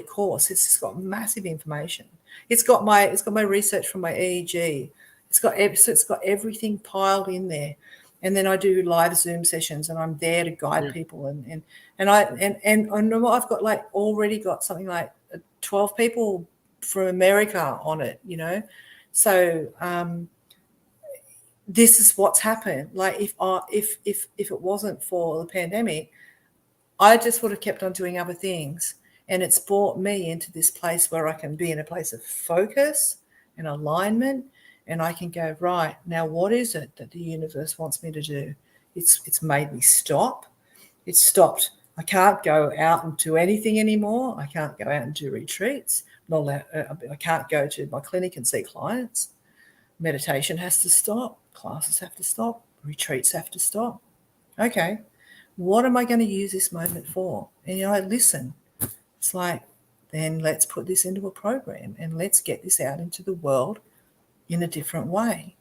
course. It's got massive information. It's got my research from my EEG. It's got everything piled in there. And then I do live Zoom sessions, and I'm there to guide people. And I've got already got something like 12 people from America on it, So this is what's happened. Like if it wasn't for the pandemic, I just would have kept on doing other things. And it's brought me into this place where I can be in a place of focus and alignment, and I can go, right, now what is it that the universe wants me to do? It's made me stop. It's stopped. I can't go out and do anything anymore. I can't go out and do retreats. I can't go to my clinic and see clients. Meditation has to stop. Classes have to stop. Retreats have to stop. Okay, what am I going to use this moment for? And I listen. It's like, then let's put this into a program and let's get this out into the world in a different way.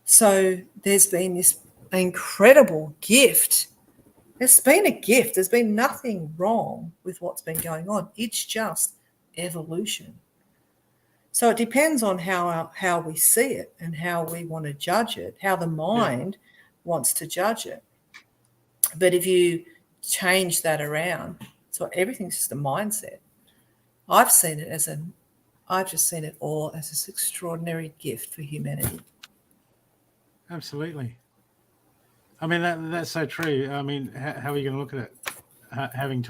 So there's been this incredible gift. There's been a gift. There's been nothing wrong with what's been going on. It's just evolution. So it depends on how we see it and how we want to judge it, how the mind wants to judge it. But if you change that around, so everything's just a mindset. I've just seen it all as this extraordinary gift for humanity. Absolutely. I mean, that's so true. I mean, how are you going to look at it? Having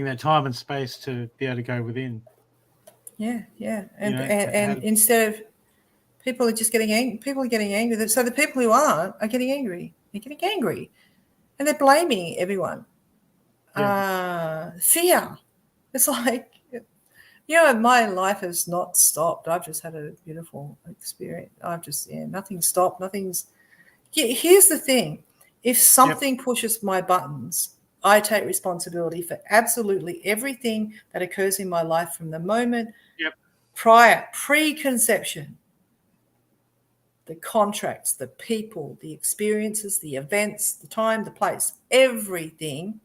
that time and space to be able to go within. Yeah. And instead of people are just getting angry, people are getting angry. So the people who aren't are getting angry. They're getting angry. And they're blaming everyone. Fear. It's like, my life has not stopped. I've just had a beautiful experience. Nothing's stopped. Here's the thing. If something pushes my buttons, I take responsibility for absolutely everything that occurs in my life from the moment preconception. The contracts, the people, the experiences, the events, the time, the place, everything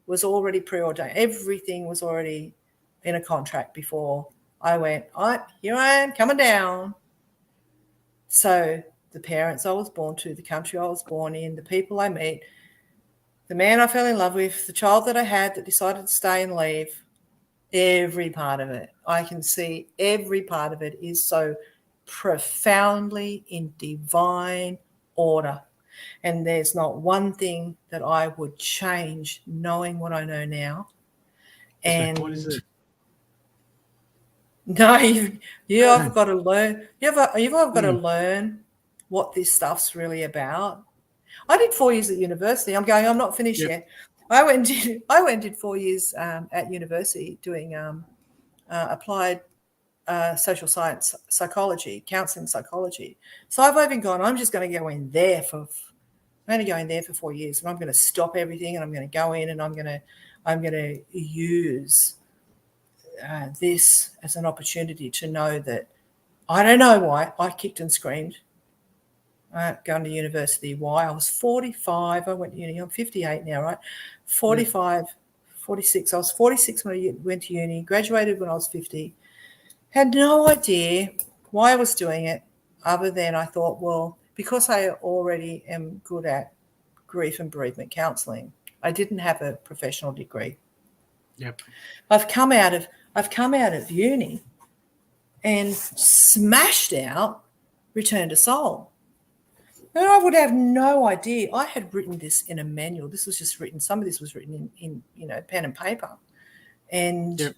was already preordained. Everything was already in a contract before I went, here I am coming down. So the parents I was born to, the country I was born in, the people I meet, the man I fell in love with, the child that I had that decided to stay and leave, every part of it. I can see every part of it is so profoundly in divine order. And there's not one thing that I would change knowing what I know now. And what is it? No, you've got to learn. You've got to learn what this stuff's really about. I did 4 years at university. I'm not finished yet. I went and did 4 years at university doing applied social science psychology, counselling psychology. So I've even gone, I'm just going to go in there I'm only going there for 4 years, and I'm going to stop everything, and I'm going to go in, and I'm going to use this as an opportunity to know that I don't know why I kicked and screamed going to university. Why? I was 45. I went to uni. I'm 58 now, right? 45, 46. I was 46 when I went to uni, graduated when I was 50. Had no idea why I was doing it, other than I thought, well, because I already am good at grief and bereavement counselling, I didn't have a professional degree. Yep. I've come out of uni and smashed out Return to Soul. And I would have no idea. I had written this in a manual. This was just written. Some of this was written in pen and paper. And Yep.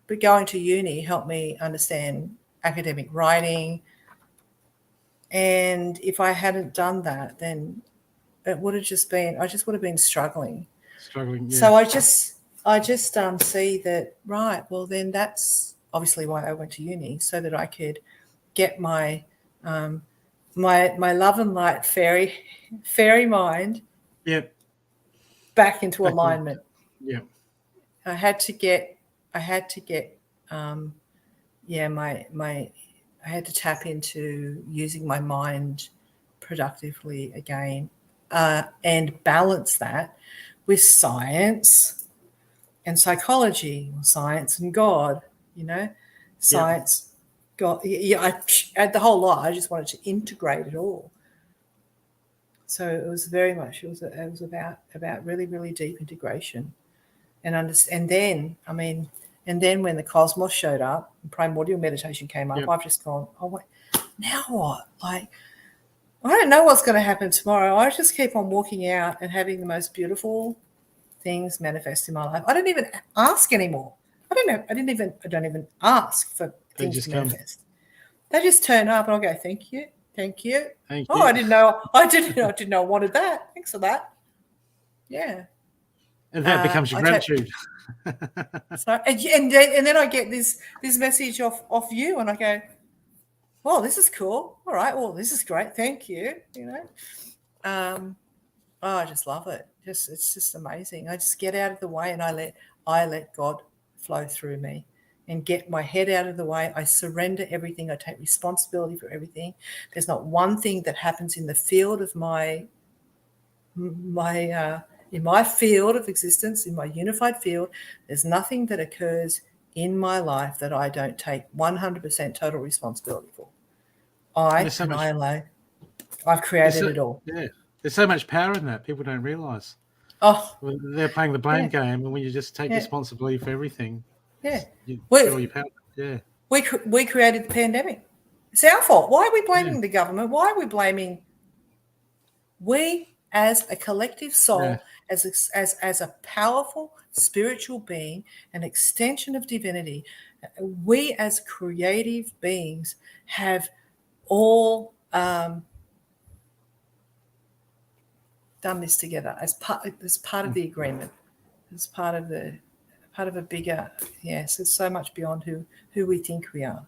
but going to uni helped me understand academic writing. And if I hadn't done that, then it would have just been, I just would have been struggling. Struggling. Yeah. So I just see that, right, well, then that's obviously why I went to uni, so that I could get my my love and light fairy mind Yep. back into Okay. alignment. Yep. I had to get I had to tap into using my mind productively again, and balance that with science and psychology, science and God, science, God. Yeah, I had the whole lot. I just wanted to integrate it all. So it was very much, it was about really, really deep integration and understand. And then when the cosmos showed up, and primordial meditation came up, Yep. I've just gone, oh wait, now what? Like, I don't know what's going to happen tomorrow. I just keep on walking out and having the most beautiful things manifest in my life. I don't even ask anymore. I don't even ask for things to manifest. They just turn up and I'll go, thank you. Thank you. I didn't know I wanted that. Thanks for that. Yeah. And that becomes your gratitude. So and then I get this message off you, and I go, well, this is cool. All right, well, this is great. Thank you. I just love it. It's just amazing. I just get out of the way and I let God flow through me and get my head out of the way. I surrender everything. I take responsibility for everything. There's not one thing that happens in the field of my field of existence, in my unified field. There's nothing that occurs in my life that I don't take 100% total responsibility for. I've created it all. Yeah, there's so much power in that. People don't realise. Oh, they're playing the blame game, and when you just take responsibility for everything, you get all your power. Yeah, we created the pandemic. It's our fault. Why are we blaming the government? Why are we blaming? We, as a collective soul, as a powerful spiritual being, an extension of divinity, we as creative beings have all done this together as part of the agreement, as part of a bigger. Yes, it's so much beyond who we think we are.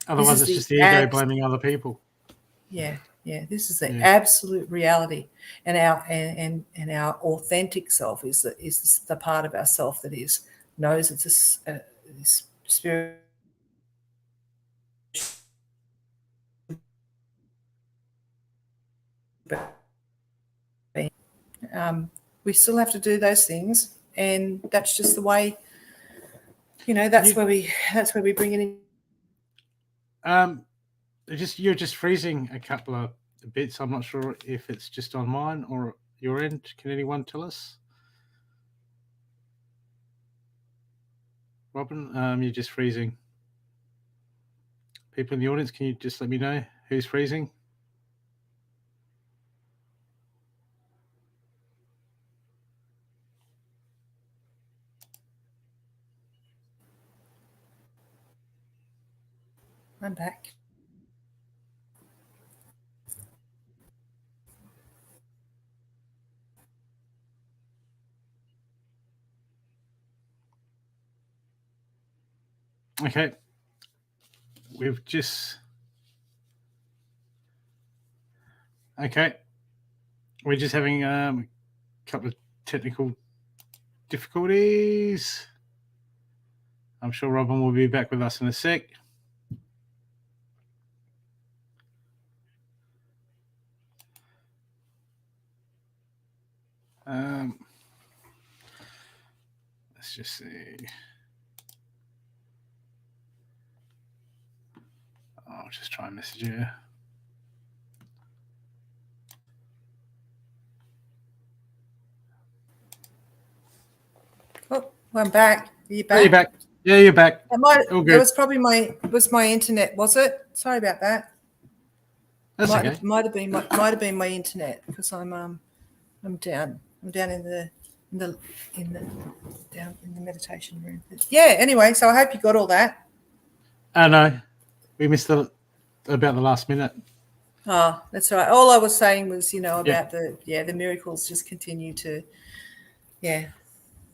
Otherwise, it's just the ego blaming other people. Yeah. This is the absolute reality, and our authentic self is the part of ourself that knows it's this spirit. We still have to do those things, and that's just the way. That's where we bring it in. You're just freezing a couple of bits. I'm not sure if it's just on mine or your end. Can anyone tell us? Robyn, you're just freezing. People in the audience, can you just let me know who's freezing? I'm back. Okay. We're just having a couple of technical difficulties. I'm sure Robyn will be back with us in a sec. Let's just see. I'll just try and message you. Oh, I'm back. Are you back? Are you back? Yeah, you're back. It was probably my internet, was it? Sorry about that. That's okay. Might have been my internet, because I'm down in the in the down in the meditation room. Yeah. Anyway, so I hope you got all that. No, we missed about the last minute. Oh, that's right. All I was saying was, about Yeah. the miracles just continue to, yeah.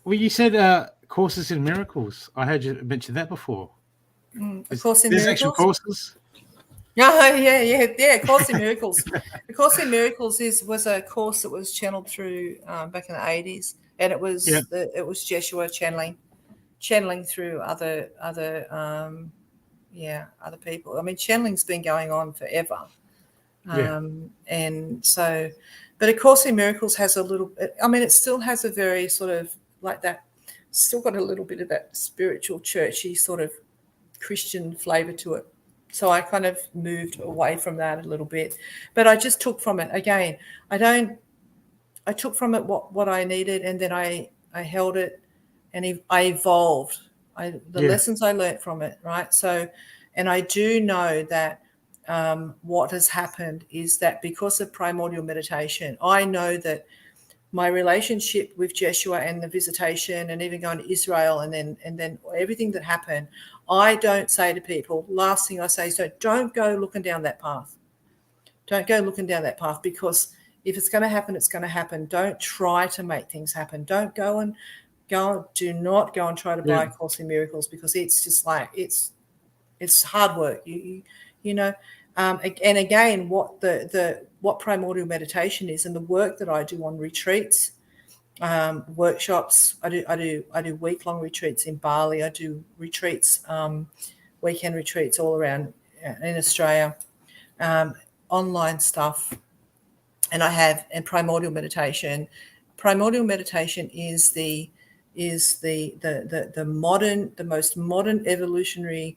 Well, you said courses in miracles. I heard you mention that before. A Course in There's actual Miracles. courses. Oh, yeah. Course in Miracles. The Course in Miracles was a course that was channeled through back in the 80s, and it was Jeshua channeling through other people. I mean, channeling's been going on forever. And so, but A Course in Miracles has a little, it still has a very sort of like that, still got a little bit of that spiritual, churchy sort of Christian flavor to it. So I kind of moved away from that a little bit, but I just took from it again. I took from it what I needed, and then I held it, and I evolved. The lessons I learned from it, right? So, and I do know that what has happened is that because of primordial meditation, I know that my relationship with Jeshua and the visitation, and even going to Israel, and then everything that happened, I don't say to people, last thing I say is don't go looking down that path. Don't go looking down that path, because if it's going to happen, it's going to happen. Don't try to make things happen. Do not go and try to buy A Course in Miracles, because it's just like it's hard work. And again, what primordial meditation is, and the work that I do on retreats, workshops. I do week-long retreats in Bali. I do retreats, weekend retreats all around in Australia, online stuff, and primordial meditation. Primordial meditation is the most modern evolutionary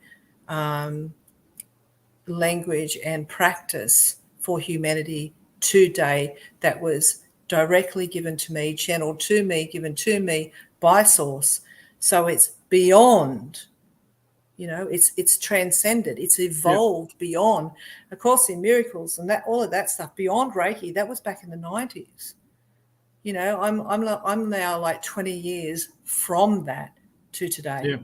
language and practice for humanity today, that was directly given to me, channeled to me, given to me by source. So it's beyond, it's transcended, it's evolved beyond A Course in Miracles and that, all of that stuff, beyond Reiki. That was back in the 90s. I'm now like 20 years from that to today.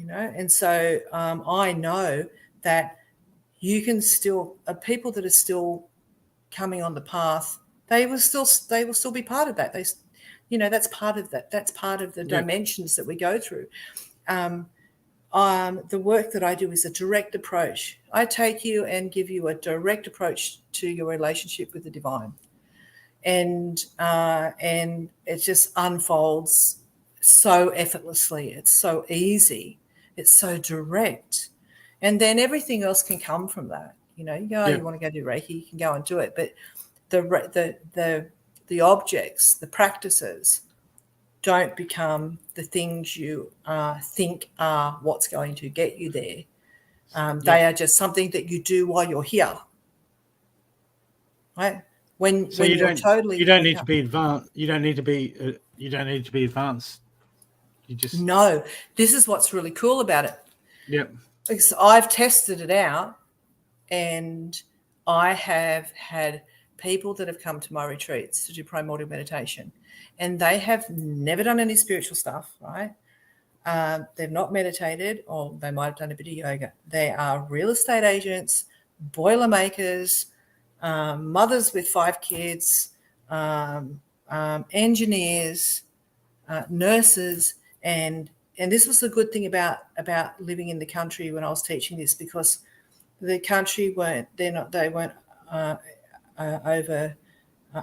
And so I know that you can still, people that are still coming on the path, they will still be part of that. That's part of that. That's part of the dimensions that we go through. The work that I do is a direct approach. I take you and give you a direct approach to your relationship with the divine, and it just unfolds so effortlessly. It's so easy. It's so direct. And then everything else can come from that. You go, you want to go do Reiki, you can go and do it. But the objects, the practices, don't become the things you think are what's going to get you there. They are just something that you do while you're here, right? You don't need to be advanced. You don't need to be advanced. You just no. This is what's really cool about it. Yep. Because I've tested it out, and I have had people that have come to my retreats to do primordial meditation, and they have never done any spiritual stuff, right? They've not meditated, or they might have done a bit of yoga. They are real estate agents, boiler makers, mothers with 5 kids, engineers, nurses, and this was the good thing about living in the country when I was teaching this, because the country weren't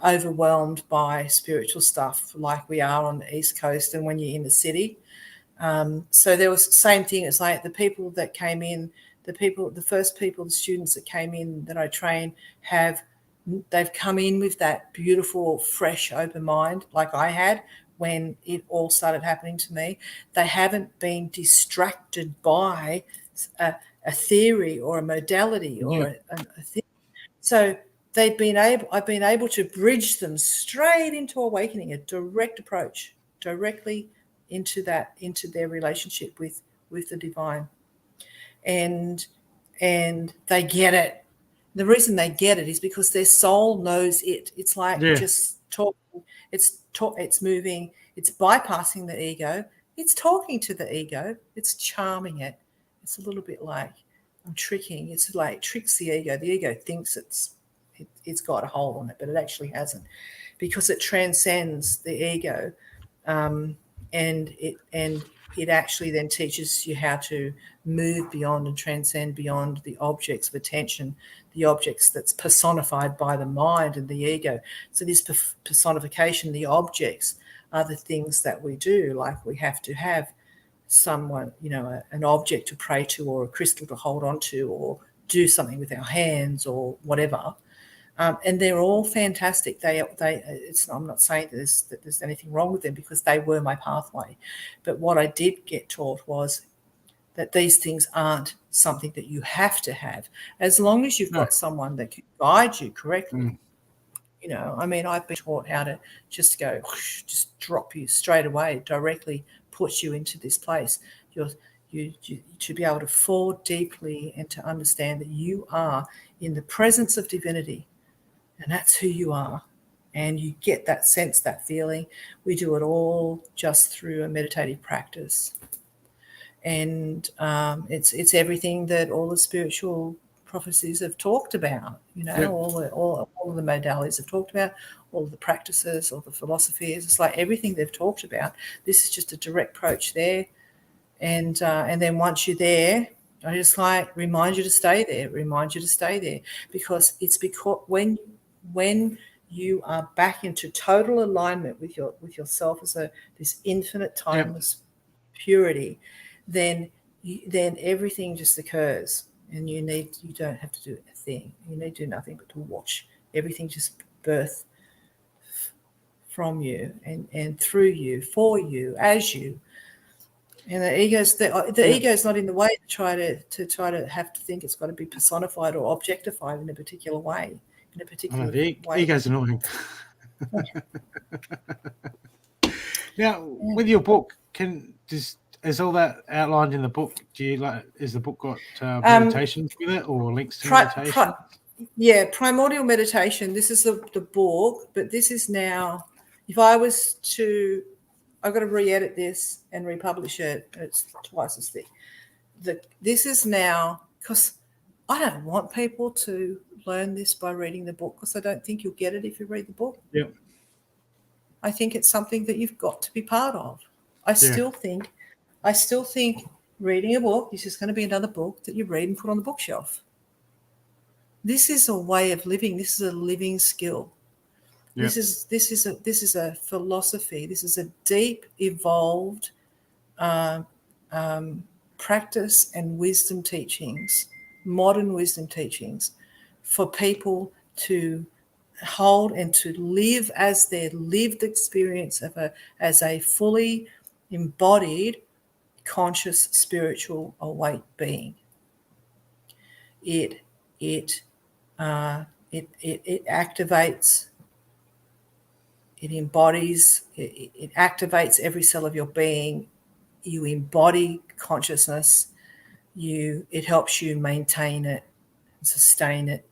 overwhelmed by spiritual stuff like we are on the East Coast and when you're in the city. So there was the same thing. It's like the people that came in, the students that came in that I train, they've come in with that beautiful, fresh, open mind like I had when it all started happening to me. They haven't been distracted by a theory or a modality or a thing. So I've been able to bridge them straight into awakening, a direct approach, directly into their relationship with the divine. And they get it. The reason they get it is because their soul knows it. It's like just talking it's moving, it's bypassing the ego, it's talking to the ego, it's charming it. It's a little bit like I'm tricking. It's like it tricks the ego. The ego thinks it's got a hold on it, but it actually hasn't, because it transcends the ego, and it actually then teaches you how to move beyond and transcend beyond the objects of attention, the objects that's personified by the mind and the ego. So this personification, the objects are the things that we do, like we have to have someone, an object to pray to, or a crystal to hold on to, or do something with our hands or whatever. And they're all fantastic. I'm not saying that there's anything wrong with them, because they were my pathway. But what I did get taught was that these things aren't something that you have to have, as long as you've got someone that can guide you correctly. I've been taught how to just go, whoosh, just drop you straight away, directly puts you into this place. You to be able to fall deeply and to understand that you are in the presence of divinity, and that's who you are. And you get that sense, that feeling. We do it all just through a meditative practice. And it's everything that all the spiritual prophecies have talked about, all of the modalities have talked about, all of the practices, all the philosophies. It's like everything they've talked about. This is just a direct approach there. And then once you're there, I just remind you to stay there, because when you are back into total alignment with yourself as this infinite, timeless purity, then everything just occurs, and you don't have to do a thing. You need to do nothing but to watch everything just birth from you and through you, for you, as you. And the ego's not in the way to try to have to think it's got to be personified or objectified in a particular way. The ego's annoying. Now, with your book, is all that outlined in the book? Is the book got meditations with it, or links to meditation? Primordial meditation. This is the book, but this is now, if I was to, I've got to re-edit this and republish it. It's twice as thick. This is now, because I don't want people to learn this by reading the book, because I don't think you'll get it if you read the book. Yeah. I think it's something that you've got to be part of. I still think reading a book is just going to be another book that you read and put on the bookshelf. This is a way of living. This is a living skill. Yeah. This is a philosophy. This is a deep, evolved practice and wisdom teachings, modern wisdom teachings, for people to hold and to live as their lived experience as a fully embodied, conscious, spiritual, awake being. It activates. It embodies, it activates every cell of your being. You embody consciousness. It helps you maintain it, sustain it,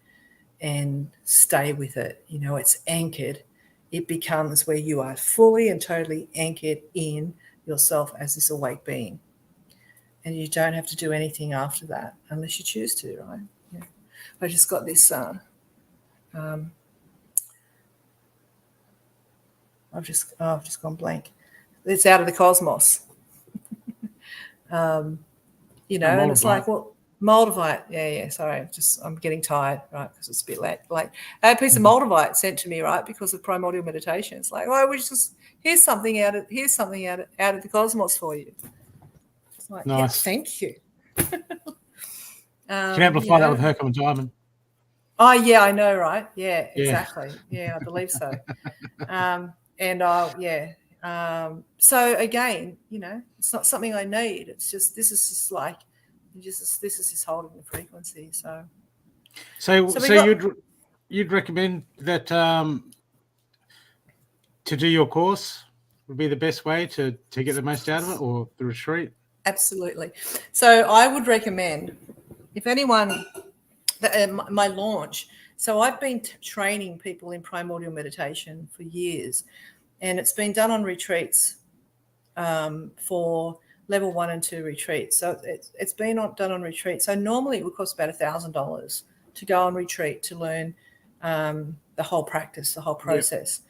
and stay with it. It's anchored. It becomes where you are fully and totally anchored in yourself as this awake being. And you don't have to do anything after that unless you choose to, right? Yeah. I just got this I've just gone blank. It's out of the cosmos. And it's like, well, Moldavite. Yeah. Sorry, I'm getting tired, right? Because it's a bit late. Like, I had a piece of Moldavite sent to me, right, because of primordial meditation. It's like, here's something out of the cosmos for you. It's like, nice. Yeah, thank you. Can you amplify that with her common diamond? Oh yeah, I know, right? Yeah, exactly. Yeah, I believe so. So again, it's not something I need. It's just this is just holding the frequency. So you'd recommend that to do your course would be the best way to get the most out of it, or the retreat? Absolutely. So I would recommend, if anyone, my launch. So I've been training people in primordial meditation for years, and it's been done on retreats for level 1 and 2 retreats. So it's been done on retreats. So normally it would cost about $1,000 to go on retreat to learn the whole practice, the whole process.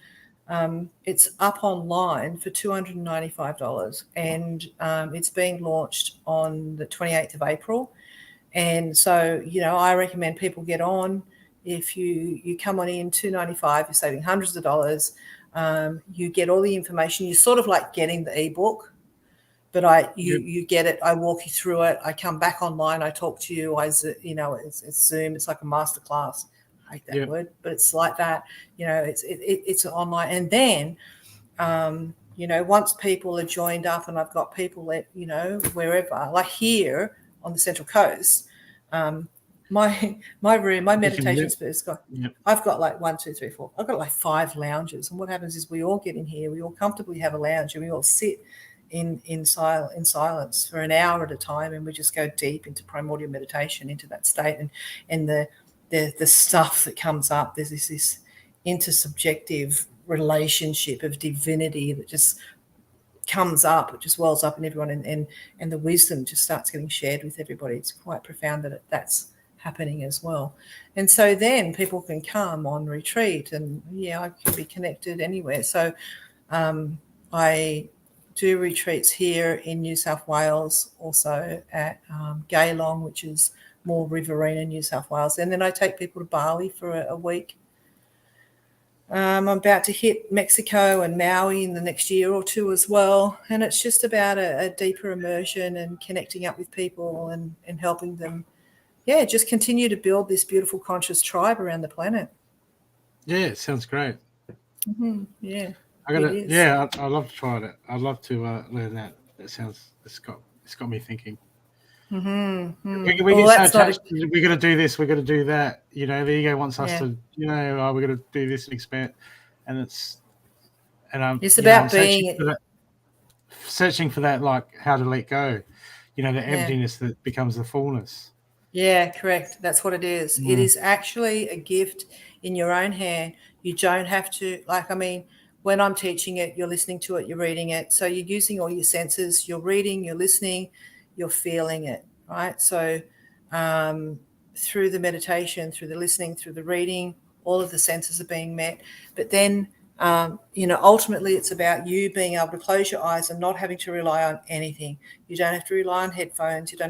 It's up online for $295, and it's being launched on the 28th of April. And so, I recommend people get on. If you come on in $295, you're saving hundreds of dollars. You get all the information. You're sort of like getting the ebook, but you get it. I walk you through it. I come back online. I talk to you. It's Zoom. It's like a masterclass. I hate that word, but it's like that. It's online. And then, once people are joined up, and I've got people that, wherever, like here on the Central Coast, my room, my meditation space, I've got like 1, 2, 3, 4. I've got like 5 lounges. And what happens is we all get in here. We all comfortably have a lounge, and we all sit in silence for an hour at a time, and we just go deep into primordial meditation, into that state, and the stuff that comes up. There's this intersubjective relationship of divinity that just comes up. It just wells up in everyone, and the wisdom just starts getting shared with everybody. It's quite profound that that's happening as well. And so then people can come on retreat, and I can be connected anywhere. So I do retreats here in New South Wales, also at Geelong, which is more Riverina, New South Wales. And then I take people to Bali for a week. I'm about to hit Mexico and Maui in the next year or two as well. And it's just about a deeper immersion and connecting up with people and helping them, just continue to build this beautiful conscious tribe around the planet. Yeah, it sounds great. Mm-hmm. Yeah. I'd love to try it. I'd love to learn that. It's got me thinking. Mm-hmm. We get so attached. We're going to do this. We're going to do that. The ego wants us to. We're going to do this and expand. And it's about being searching for that, like how to let go. The emptiness that becomes the fullness. Yeah, correct. That's what it is. It is actually a gift in your own hand. You don't have to, when I'm teaching it, you're listening to it, you're reading it. So you're using all your senses. You're reading, you're listening, you're feeling it, right? So through the meditation, through the listening, through the reading, all of the senses are being met. But then, ultimately it's about you being able to close your eyes and not having to rely on anything. You don't have to rely on headphones. You're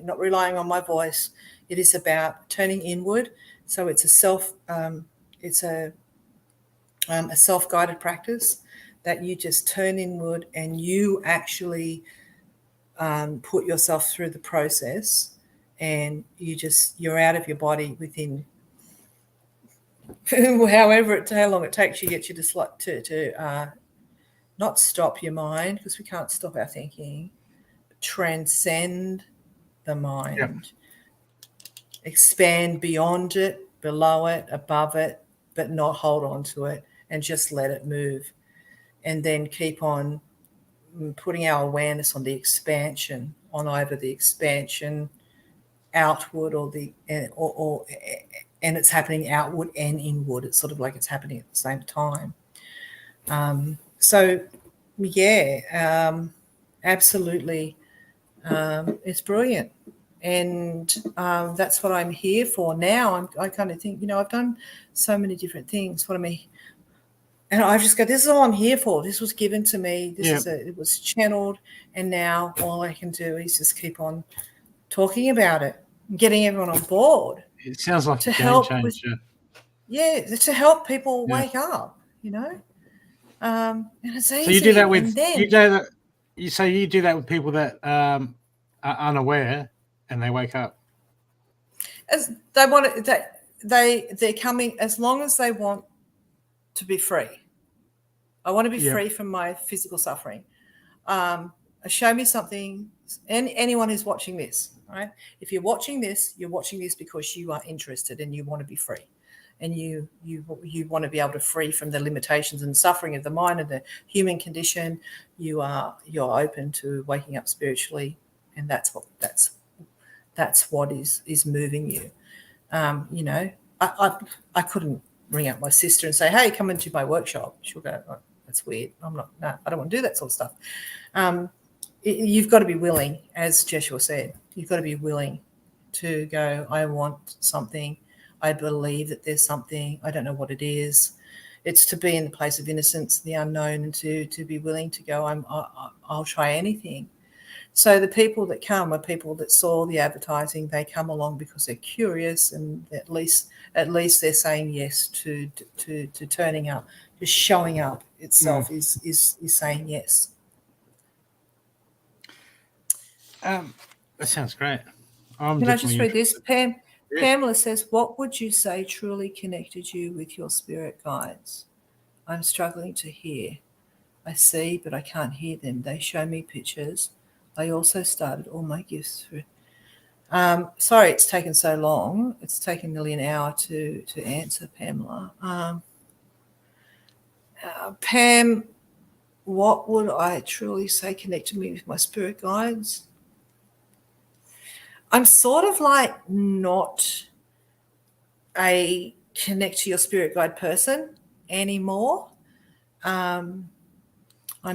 not relying on my voice. It is about turning inward. So it's a self-guided practice that you just turn inward, and you actually put yourself through the process, and you're out of your body within how long it takes. You get you to not stop your mind, because we can't stop our thinking, transcend the mind, expand beyond it, below it, above it, but not hold on to it, and just let it move. And then keep on putting our awareness on the expansion, on either the expansion outward and it's happening outward and inward. It's sort of like it's happening at the same time. Absolutely. It's brilliant. And that's what I'm here for now. I kind of think, I've done so many different things. And I just go, this is all I'm here for. This was given to me. It was channeled. And now all I can do is just keep on talking about it, getting everyone on board. It sounds like a game changer. To help people wake up, and it's easy. So you do that with you do that with people that are unaware, and they wake up. As they want it, they're coming as long as they want to be free. I want to be free from my physical suffering. Show me something. And anyone who's watching this, right? If you're watching this because you are interested and you want to be free, and you want to be able to free from the limitations and suffering of the mind and the human condition. You're open to waking up spiritually, and that's what is moving you. I couldn't ring up my sister and say, hey, come into my workshop. She'll go, oh, that's weird. I don't want to do that sort of stuff. You've got to be willing, as Joshua said, you've got to be willing to go, I want something. I believe that there's something. I don't know what it is. It's to be in the place of innocence, the unknown, and to be willing to go, I'll try anything. So the people that come are people that saw the advertising. They come along because they're curious, and at least they're saying yes to turning up. Just showing up itself is saying yes. That sounds great. Can I just read this? Pamela says, what would you say truly connected you with your spirit guides? I'm struggling to hear. I see, but I can't hear them. They show me pictures. I also started all my gifts through. Sorry it's taken so long. It's taken nearly an hour to answer, Pamela. Pam, what would I truly say connected me with my spirit guides? I'm sort of like not a connect to your spirit guide person anymore. I'm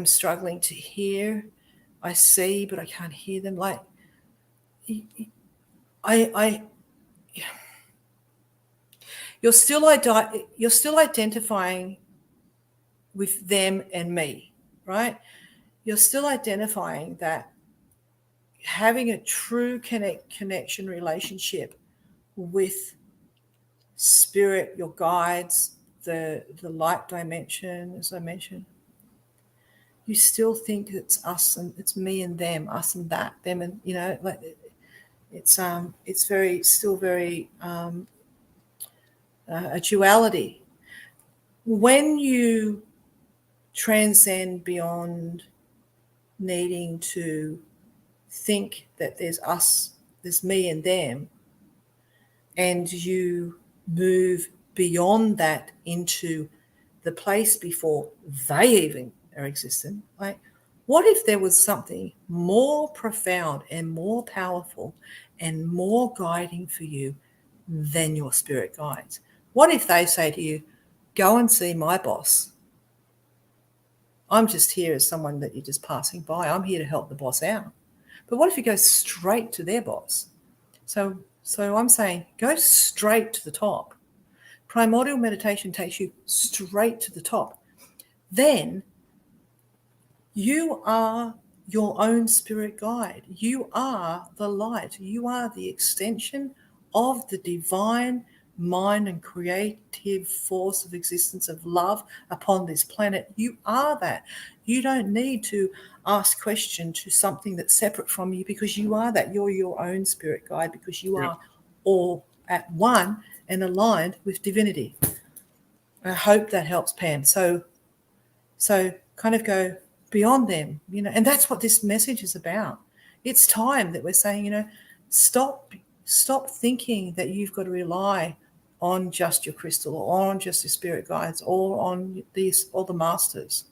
struggling to hear. I see, but I can't hear them. Like, you're still identifying with them and me, right? You're still identifying that having a true connection relationship with spirit, your guides, the light dimension, as I mentioned, you still think it's us and it's me and them, us and that, them and, you know, like it's still very a duality. When you transcend beyond needing to think that there's us, there's me and them, and you move beyond that into the place before they even are existent, like, what if there was something more profound and more powerful and more guiding for you than your spirit guides? What if they say to you, go and see my boss? I'm just here as someone that you're just passing by. I'm here to help the boss out. But what if you go straight to their boss? So I'm saying go straight to the top. Primordial meditation takes you straight to the top. Then you are your own spirit guide. You are the light. You are the extension of the divine mind and creative force of existence of love upon this planet. You are that. You don't need to ask questions to something that's separate from you, because you are that. You're your own spirit guide, because you are all at one and aligned with divinity. I hope that helps, Pam. So kind of go beyond them, you know, and that's what this message is about. It's time that we're saying, you know, stop thinking that you've got to rely on just your crystal or on just your spirit guides or on all the masters.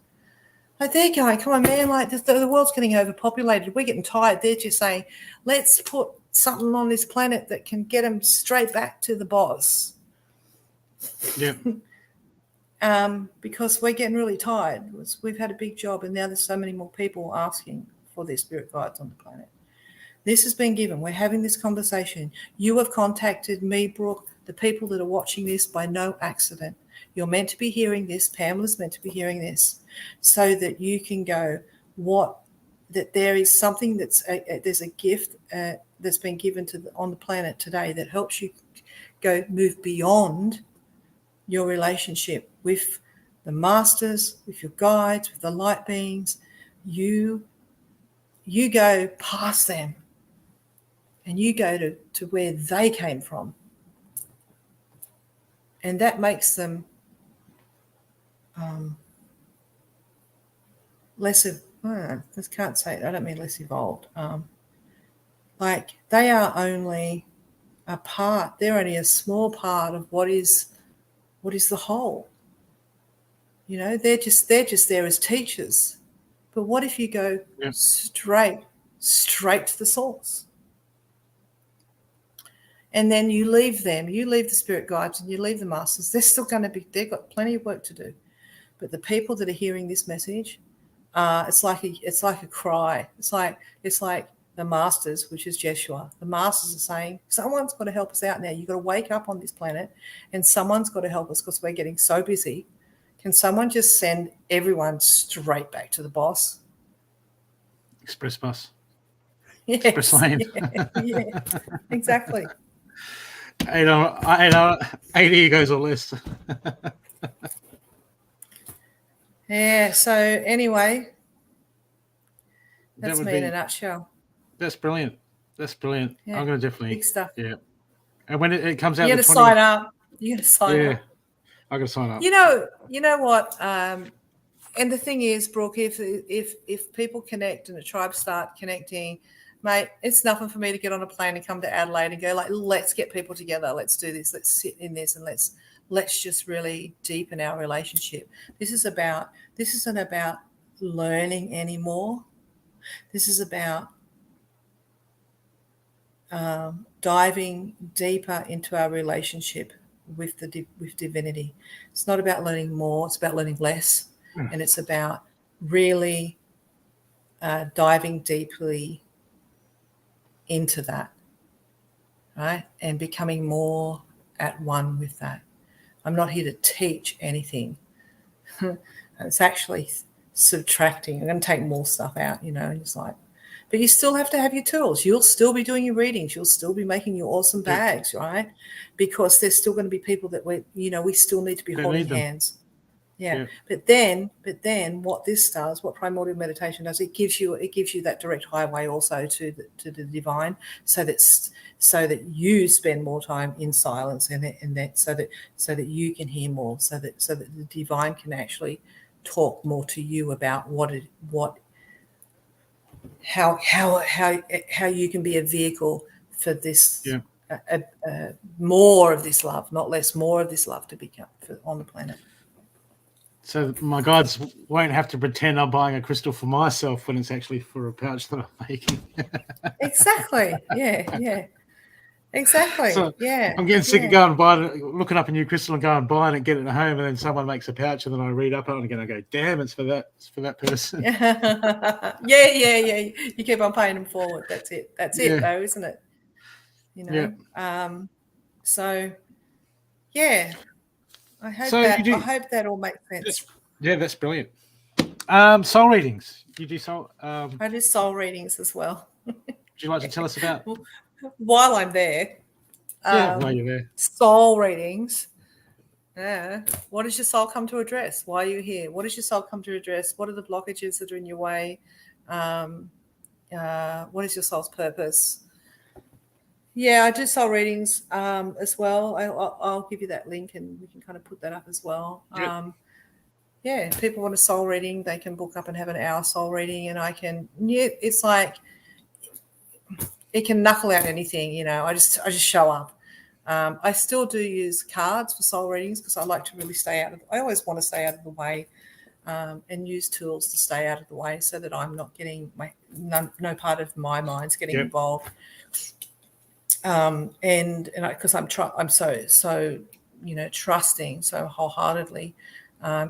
Like, they're going, come on, man, like the world's getting overpopulated. We're getting tired. They're just saying, let's put something on this planet that can get them straight back to the boss. Yeah. Because we're getting really tired. We've had a big job, and now there's so many more people asking for their spirit guides on the planet. This has been given. We're having this conversation. You have contacted me, Brooke, the people that are watching this, by no accident. You're meant to be hearing this. Pamela's meant to be hearing this, so that you can go, that there is something there's a gift that's been given on the planet today that helps you move beyond your relationship with the masters, with your guides, with the light beings. You go past them and you go to where they came from. And that makes them less of, I can't say it, I don't mean less evolved. Like, they are only a part, they're only a small part of what is the whole. You know, they're just there as teachers. But what if you go straight to the source? and then you leave them, you leave the spirit guides and you leave the masters, they're still going to be, they've got plenty of work to do. But the people that are hearing this message, it's like a cry. It's like the masters, which is Jeshua. The masters are saying, someone's got to help us out now. You've got to wake up on this planet, and someone's got to help us because we're getting so busy. Can someone just send everyone straight back to the boss? Express bus. Yes, Express lane. yeah, exactly. 8 egos or less. Yeah, so anyway, that's That would me be, in a nutshell. That's brilliant. That's brilliant. Yeah, I'm going to definitely. big stuff. Yeah. And when it comes out, You got to sign up. You got to sign up. I got to sign up. You know what? And the thing is, Brooke, if people connect and the tribes start connecting, mate, it's nothing for me to get on a plane and come to Adelaide and go like, let's get people together. Let's do this. Let's sit in this and let's just really deepen our relationship. This isn't about learning anymore. This is about diving deeper into our relationship with divinity. It's not about learning more. It's about learning less. And it's about really diving deeply into that, right? And becoming more at one with that. I'm not here to teach anything. It's actually subtracting. I'm going to take more stuff out, and it's like, but you still have to have your tools. You'll still be doing your readings. You'll still be making your awesome bags, right? Because there's still going to be people that we still need to be holding hands. Yeah. But then what this does, what primordial meditation does, it gives you that direct highway also to the divine, so that you spend more time in silence and that so that you can hear more, so that the divine can actually talk more to you about how you can be a vehicle for this more of this love, not less, more of this love to become on the planet. So my guides won't have to pretend I'm buying a crystal for myself when it's actually for a pouch that I'm making. Exactly. Yeah. Exactly. So I'm getting sick of going and buying it, looking up a new crystal and going and buying it, getting it home, and then someone makes a pouch, and then I read up on it again. I go, damn, it's for that person. Yeah. You keep on paying them forward. That's it though, isn't it? So yeah. I hope that all makes sense. That's brilliant. Soul readings. You do soul. I do soul readings as well. Would you like to tell us about? While I'm there. While you're there. Soul readings. What does your soul come to address? Why are you here? What does your soul come to address? What are the blockages that are in your way? What is your soul's purpose? Yeah, I do soul readings as well. I'll give you that link and we can kind of put that up as well. If people want a soul reading, they can book up and have an hour soul reading, and I can. Yeah, it's like it can knuckle out anything. I just show up. I still do use cards for soul readings because I like to really I always want to stay out of the way, and use tools to stay out of the way so that I'm not getting no part of my mind's getting involved. And because I'm so trusting so wholeheartedly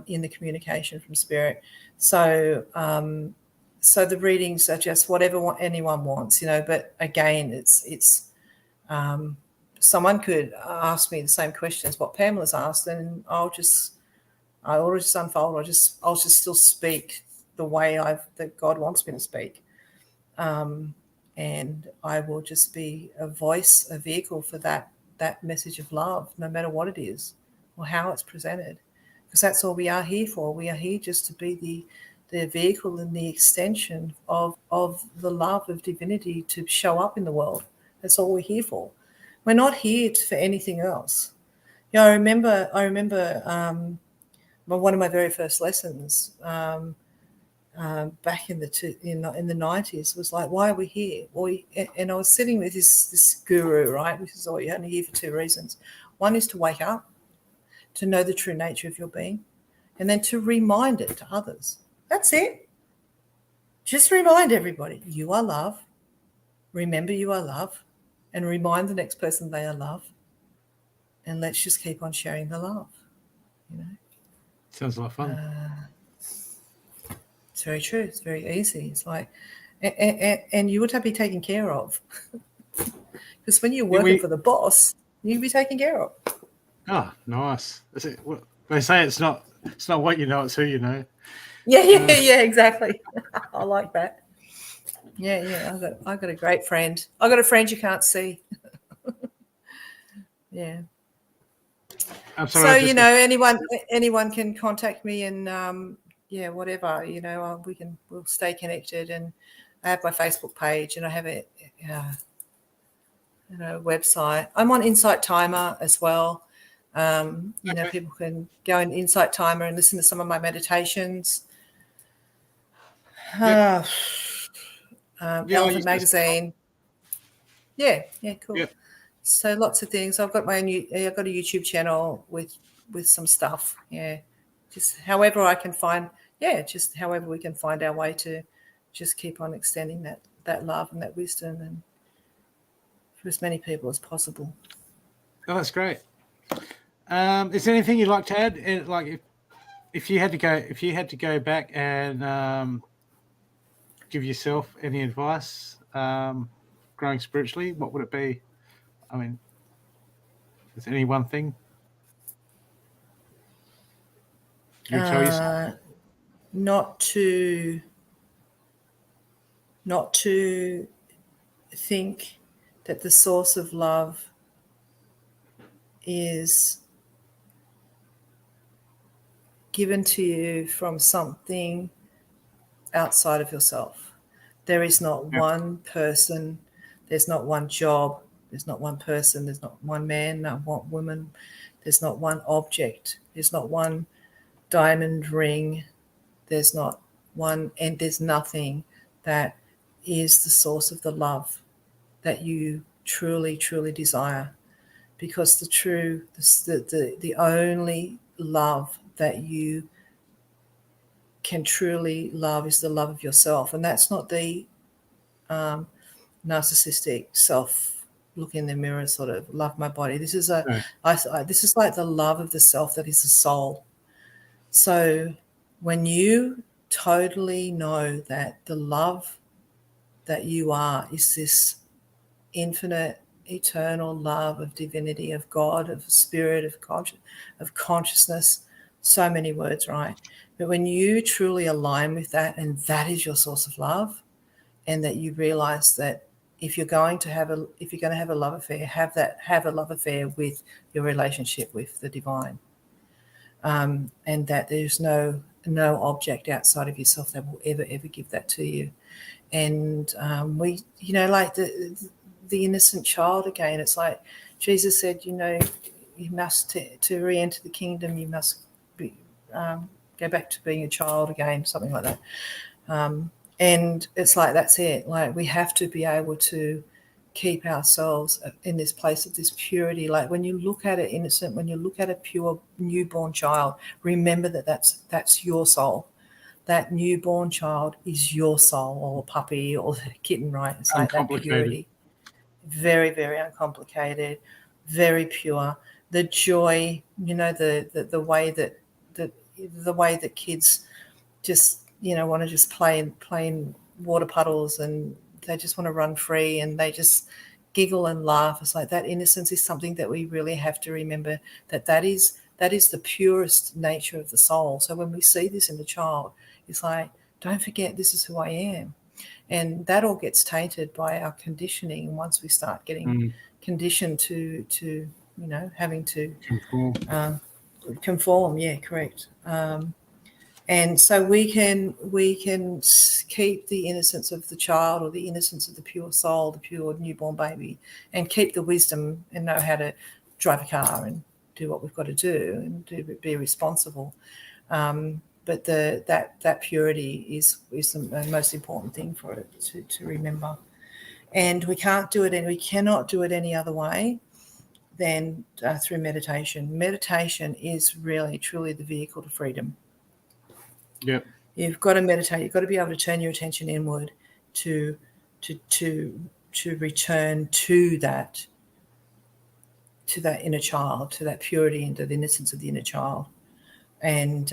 in the communication from spirit. So the readings are just whatever anyone wants, but again, it's someone could ask me the same questions what Pamela's asked, and I'll just unfold. I'll just still speak the way that God wants me to speak. And I will just be a voice, a vehicle for that message of love, no matter what it is or how it's presented, because that's all we are here for. We are here just to be the vehicle and the extension of the love of divinity to show up in the world. That's all we're here for. We're not here for anything else. I remember one of my very first lessons. Back in the 90s was like, why are we here? And I was sitting with this guru, right? Which is you're only here for two reasons. One is to wake up, to know the true nature of your being, and then to remind it to others. That's it. Just remind everybody, you are love. Remember you are love, and remind the next person they are loved. And let's just keep on sharing the love, you know. Sounds a lot of fun. It's very true. It's very easy. It's like, and you would have to be taken care of. Because when you're working for the boss, you'll be taken care of. Oh, nice. They say it's not what you know, it's who you know. Yeah, exactly. I like that. Yeah. I got a great friend. I got a friend you can't see. Yeah. I'm sorry. So anyone can contact me, and whatever, we'll stay connected. And I have my Facebook page, and I have a website. I'm on Insight Timer as well. People can go in Insight Timer and listen to some of my meditations. Yep. Elephant Magazine. Yeah, cool. Yep. So lots of things. I've got a YouTube channel with some stuff. Yeah, just however I can find. Yeah, just however we can find our way to just keep on extending that love and that wisdom, and for as many people as possible. Oh, that's great. Is there anything you'd like to add? Like, if you had to go back and give yourself any advice growing spiritually, what would it be? I mean, is there any one thing you would tell yourself? Not to think that the source of love is given to you from something outside of yourself. There is not one person, there's not one job, there's not one person, there's not one man, not one woman, there's not one object, there's not one diamond ring, there's not one, and there's nothing that is the source of the love that you truly, truly desire. Because the only love that you can truly love is the love of yourself. And that's not the narcissistic self look in the mirror sort of love my body. This is this is like the love of the self that is the soul. So when you totally know that the love that you are is this infinite, eternal love of divinity, of God, of spirit, of consciousness, so many words, right? But when you truly align with that, and that is your source of love, and that you realize that if you're going to have a love affair, have a love affair with your relationship with the divine, and that there's no object outside of yourself that will ever give that to you. And like the innocent child again. It's like Jesus said, you must to re-enter the kingdom, you must be go back to being a child again, something like that. And it's like, that's it. Like, we have to be able to keep ourselves in this place of this purity. Like, when you look at it innocent, when you look at a pure newborn child, remember that that's your soul. That newborn child is your soul, or puppy, or kitten, right? It's like that purity. Very, very uncomplicated, very pure. The joy, the way that kids just, want to just play in water puddles, and they just want to run free, and they just giggle and laugh. It's like that innocence is something that we really have to remember, that is the purest nature of the soul. So when we see this in the child, it's like, don't forget, this is who I am. And that all gets tainted by our conditioning once we start getting conditioned to having to conform. Yeah, correct. And so we can keep the innocence of the child, or the innocence of the pure soul, the pure newborn baby, and keep the wisdom and know how to drive a car and do what we've got to do and be responsible. But that purity is the most important thing for it to remember. And we cannot do it any other way than through meditation. Meditation is really, truly the vehicle to freedom. You've got to meditate. You've got to be able to turn your attention inward to return to that inner child, to that purity and to the innocence of the inner child. And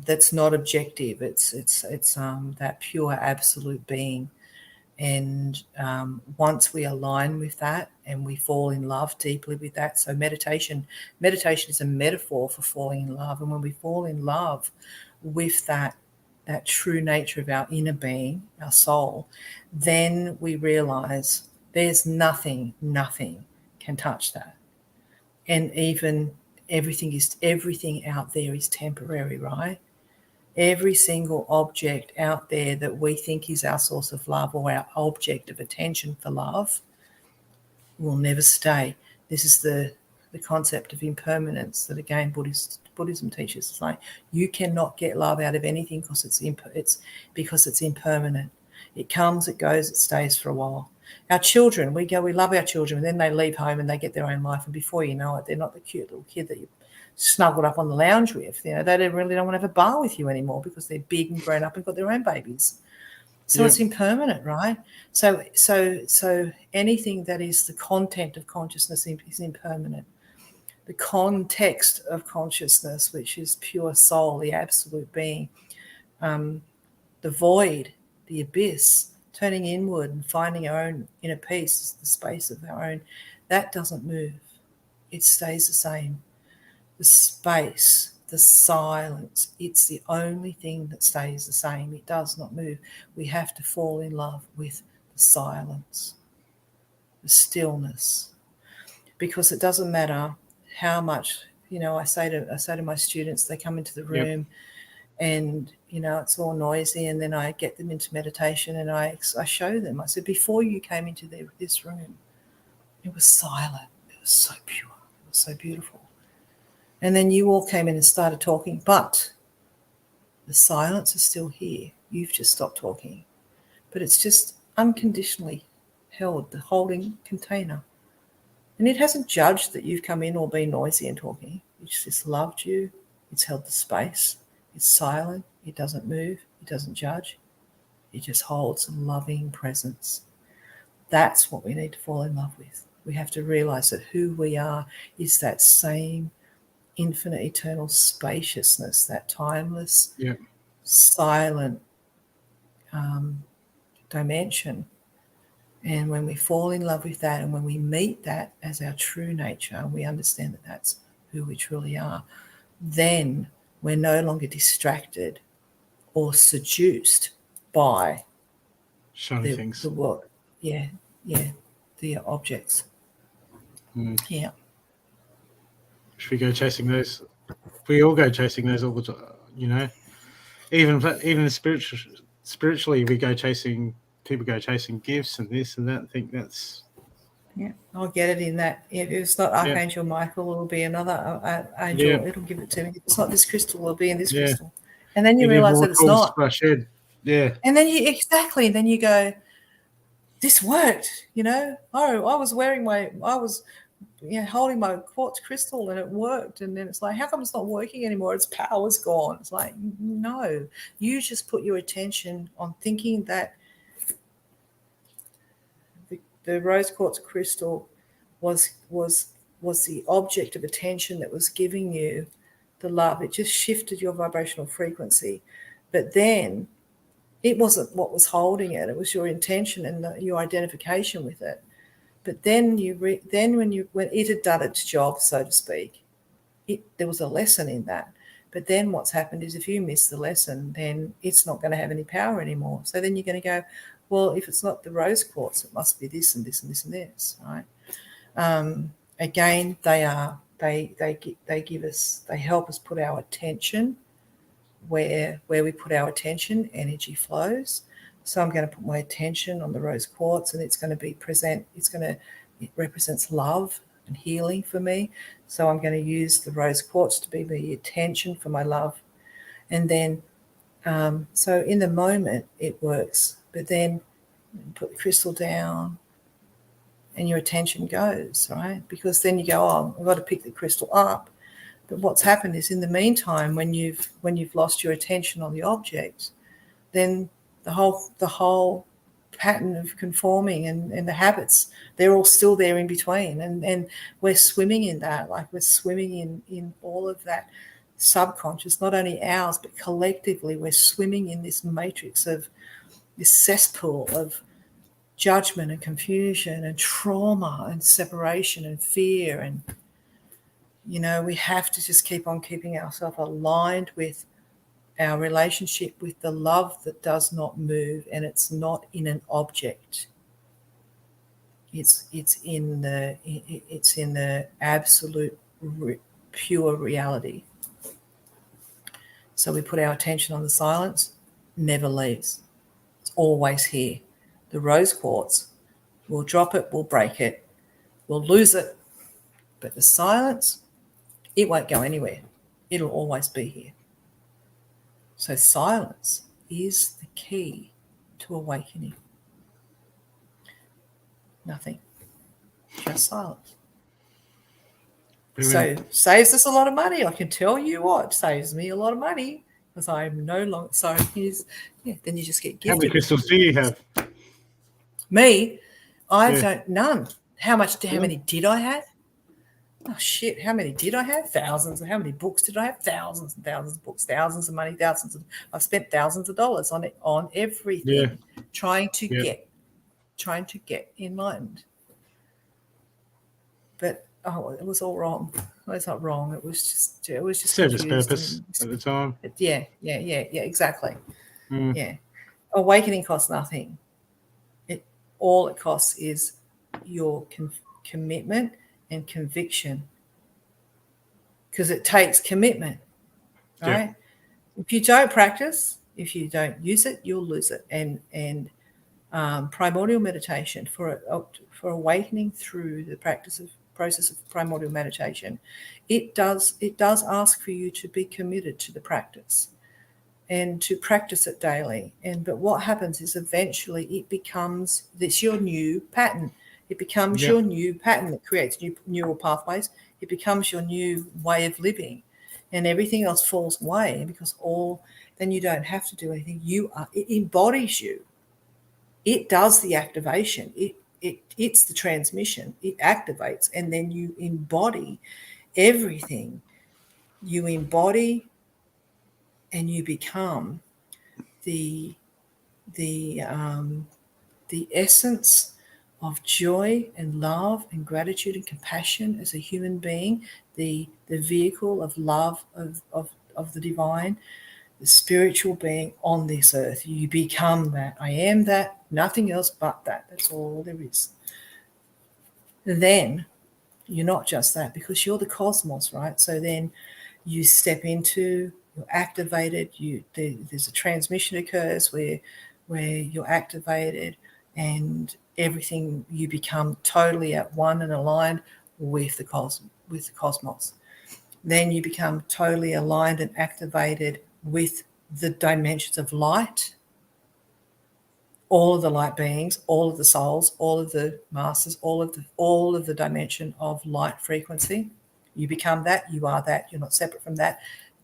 that's not objective. It's that pure absolute being. And once we align with that and we fall in love deeply with that, so meditation is a metaphor for falling in love. And when we fall in love with that true nature of our inner being, our soul, then we realize there's nothing can touch that. And even everything out there is temporary, right? Every single object out there that we think is our source of love or our object of attention for love will never stay. This is the concept of impermanence that, again, Buddhism teaches. It's like you cannot get love out of anything because it's impermanent. It comes, it goes, it stays for a while. Our children, we love our children, and then they leave home and they get their own life, and before you know it, they're not the cute little kid that you snuggled up on the lounge with. They really don't want to have a bar with you anymore because they're big and grown up and got their own babies. So It's impermanent, right? So anything that is the content of consciousness is impermanent. The context of consciousness, which is pure soul, the absolute being, the void, the abyss, turning inward and finding our own inner peace, the space of our own, that doesn't move. It stays the same. The space, the silence, it's the only thing that stays the same. It does not move. We have to fall in love with the silence, the stillness, because it doesn't matter how much, I say to my students, they come into the room and, it's all noisy, and then I get them into meditation and I show them. I said, before you came into this room, it was silent. It was so pure. It was so beautiful. And then you all came in and started talking, but the silence is still here. You've just stopped talking. But it's just unconditionally held, the holding container. And it hasn't judged that you've come in or been noisy and talking. It's just loved you. It's held the space. It's silent. It doesn't move. It doesn't judge. It just holds a loving presence. That's what we need to fall in love with. We have to realize that who we are is that same infinite, eternal spaciousness, that timeless, silent dimension. And when we fall in love with that, and when we meet that as our true nature, and we understand that that's who we truly are, then we're no longer distracted or seduced by shiny things. The world. The objects. Yeah. Should we go chasing those? We all go chasing those all the time, Even spiritually, people go chasing gifts and this and that. I think that's. Yeah, I'll get it in that. If it's not Archangel Michael, it'll be another angel. Yeah. It'll give it to me. If it's not this crystal, it'll be in this crystal. And then you realize that it's not. Yeah. And then then you go, this worked, Oh, I was holding my quartz crystal and it worked. And then it's like, how come it's not working anymore? Its power's gone. It's like, no, you just put your attention on thinking that the rose quartz crystal was the object of attention that was giving you the love. It just shifted your vibrational frequency. But then it wasn't what was holding it. It was your intention and your identification with it. But then when it had done its job, so to speak, there was a lesson in that. But then what's happened is if you miss the lesson, then it's not going to have any power anymore. So then you're going to go, well, if it's not the rose quartz, it must be this and this and this and this, right? Again, they help us put our attention where we put our attention, energy flows. So I'm going to put my attention on the rose quartz, and it represents love and healing for me. So I'm going to use the rose quartz to be the attention for my love. And then, so in the moment it works, but then put the crystal down and your attention goes, right? Because then you go, oh, I've got to pick the crystal up. But what's happened is in the meantime, when you've lost your attention on the object, then the whole pattern of conforming and the habits, they're all still there in between. And we're swimming in that, like we're swimming in all of that subconscious, not only ours, but collectively we're swimming in this matrix of this cesspool of judgment and confusion and trauma and separation and fear. And, you know, we have to just keep on keeping ourselves aligned with our relationship with the love that does not move, and it's not in an object. It's in the absolute pure reality. So we put our attention on the silence, never leaves. It's always here. The rose quartz, we'll drop it, we'll break it, we'll lose it, but the silence, it won't go anywhere. It'll always be here. So silence is the key to awakening. Nothing, just silence. Brilliant. So saves us a lot of money. I can tell you what, saves me a lot of money because I'm no longer. So then you just get gifted. How many crystals do you have? Me, I don't none. How many did I have? Oh shit! How many did I have? Thousands. How many books did I have? Thousands and thousands of books, thousands of money, I've spent thousands of dollars on it, on everything, trying to get enlightened. But it was all wrong. Well, it's not wrong. It was just service purpose at the time. Yeah, exactly. Yeah, awakening costs nothing. All it costs is your commitment and conviction, because it takes commitment, right? Yeah. If you don't practice, if you don't use it, you'll lose it. And primordial meditation for awakening through the process of primordial meditation, it does ask for you to be committed to the practice and to practice it daily. But what happens is eventually it becomes your new pattern. It becomes your new pattern that creates new neural pathways. It becomes your new way of living, and everything else falls away because then you don't have to do anything. It embodies you. It does the activation. It's the transmission. It activates, and then you embody everything. You embody, and you become the essence of joy and love and gratitude and compassion as a human being, the vehicle of love of the divine, the spiritual being on this earth. You become that. I am that, nothing else but that. That's all there is. And then you're not just that, because you're the cosmos, right? So then you step into, you're activated, there's a transmission occurs where you're activated, and everything, you become totally at one and aligned with the cosmos. Then you become totally aligned and activated with the dimensions of light, all of the light beings, all of the souls, all of the masters, all of the dimension of light frequency. You become that, you are that, you're not separate from that.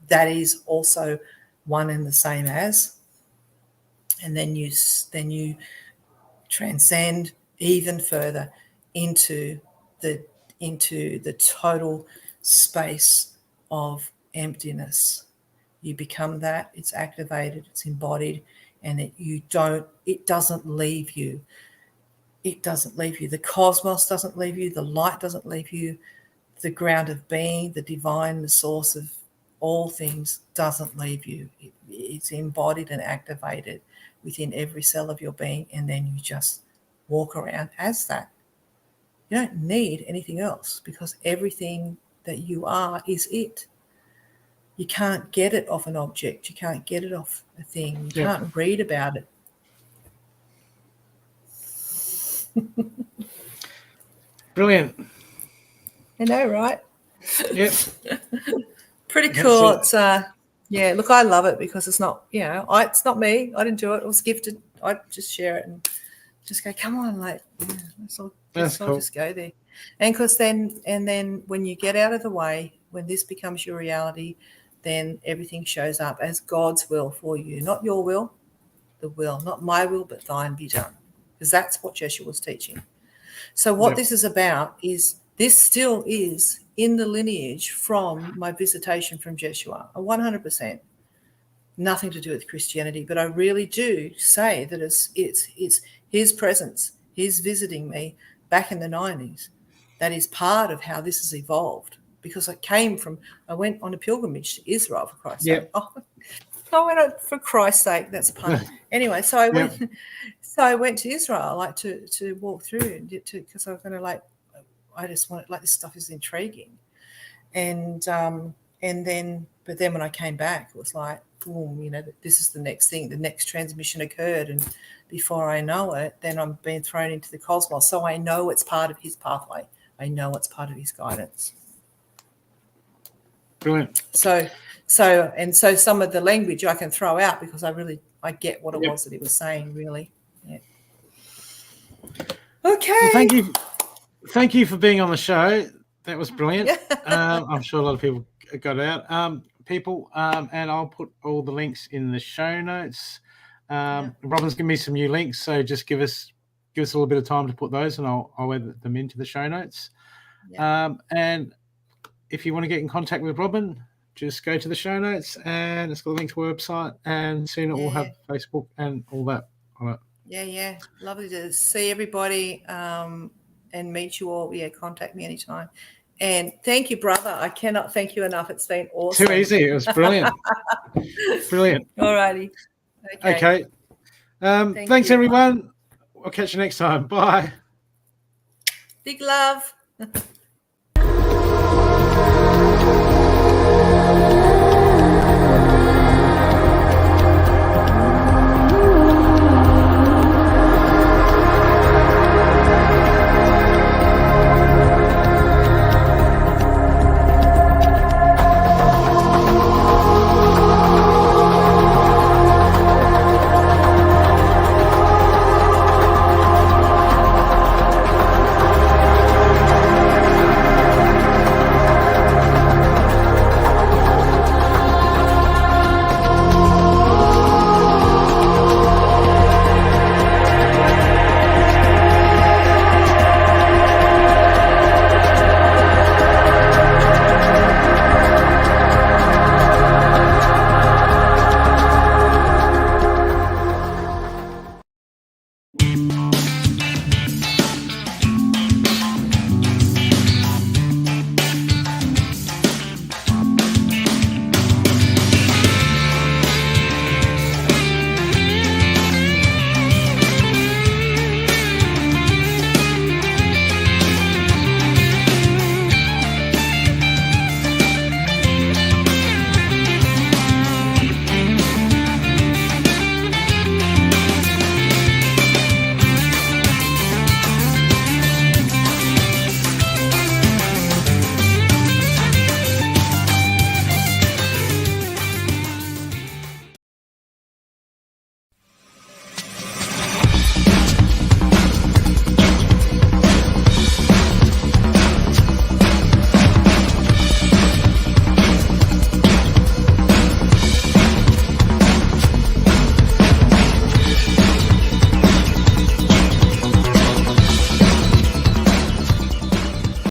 That is also one and the same as. And then you transcend even further into the total space of emptiness. You become that, it's activated, it's embodied, and it doesn't leave you. It doesn't leave you. The cosmos doesn't leave you, the light doesn't leave you, the ground of being, the divine, the source of all things doesn't leave you. It's embodied and activated within every cell of your being, and then you just walk around as that. You don't need anything else, because everything that you are is it. You can't get it off an object. You can't get it off a thing. You can't read about it. Brilliant. I know, right? Yep. Pretty cool. It's look, I love it because it's not, it's not me. I didn't do it. It was gifted. I just share it and just go, come on, like, let's all just go there. And then when you get out of the way, when this becomes your reality, then everything shows up as God's will for you, not your will, the will, not my will, but thine be done. because that's what Jeshua was teaching. So what this is about is this still is in the lineage from my visitation from Jeshua, 100%. Nothing to do with Christianity, but I really do say that it's his presence, his visiting me back in the 90s. That is part of how this has evolved, because I went on a pilgrimage to Israel, for Christ's sake. Oh, I went on, for Christ's sake, that's a pun. Anyway, so I went to Israel, like to walk through, because I was going to I just wanted, this stuff is intriguing. And then when I came back, it was like, boom, this is the next thing. The next transmission occurred, and before I know it, then I'm being thrown into the cosmos. So I know it's part of his pathway. I know it's part of his guidance. Brilliant. So some of the language I can throw out, because I get what it was that he was saying, really. Yeah. Okay. Well, thank you for being on the show. That was brilliant. I'm sure a lot of people got out. And I'll put all the links in the show notes. Robyn's given me some new links, so just give us a little bit of time to put those, and I'll add them into the show notes. And if you want to get in contact with Robyn, just go to the show notes, and it's got a link to her website, and soon it will have Facebook and all that on it. Yeah. Lovely to see everybody and meet you all. Yeah, contact me anytime. And thank you, brother. I cannot thank you enough. It's been awesome. Too easy. It was brilliant. Brilliant. All righty. Okay. Thanks, everyone. I'll catch you next time. Bye. Big love.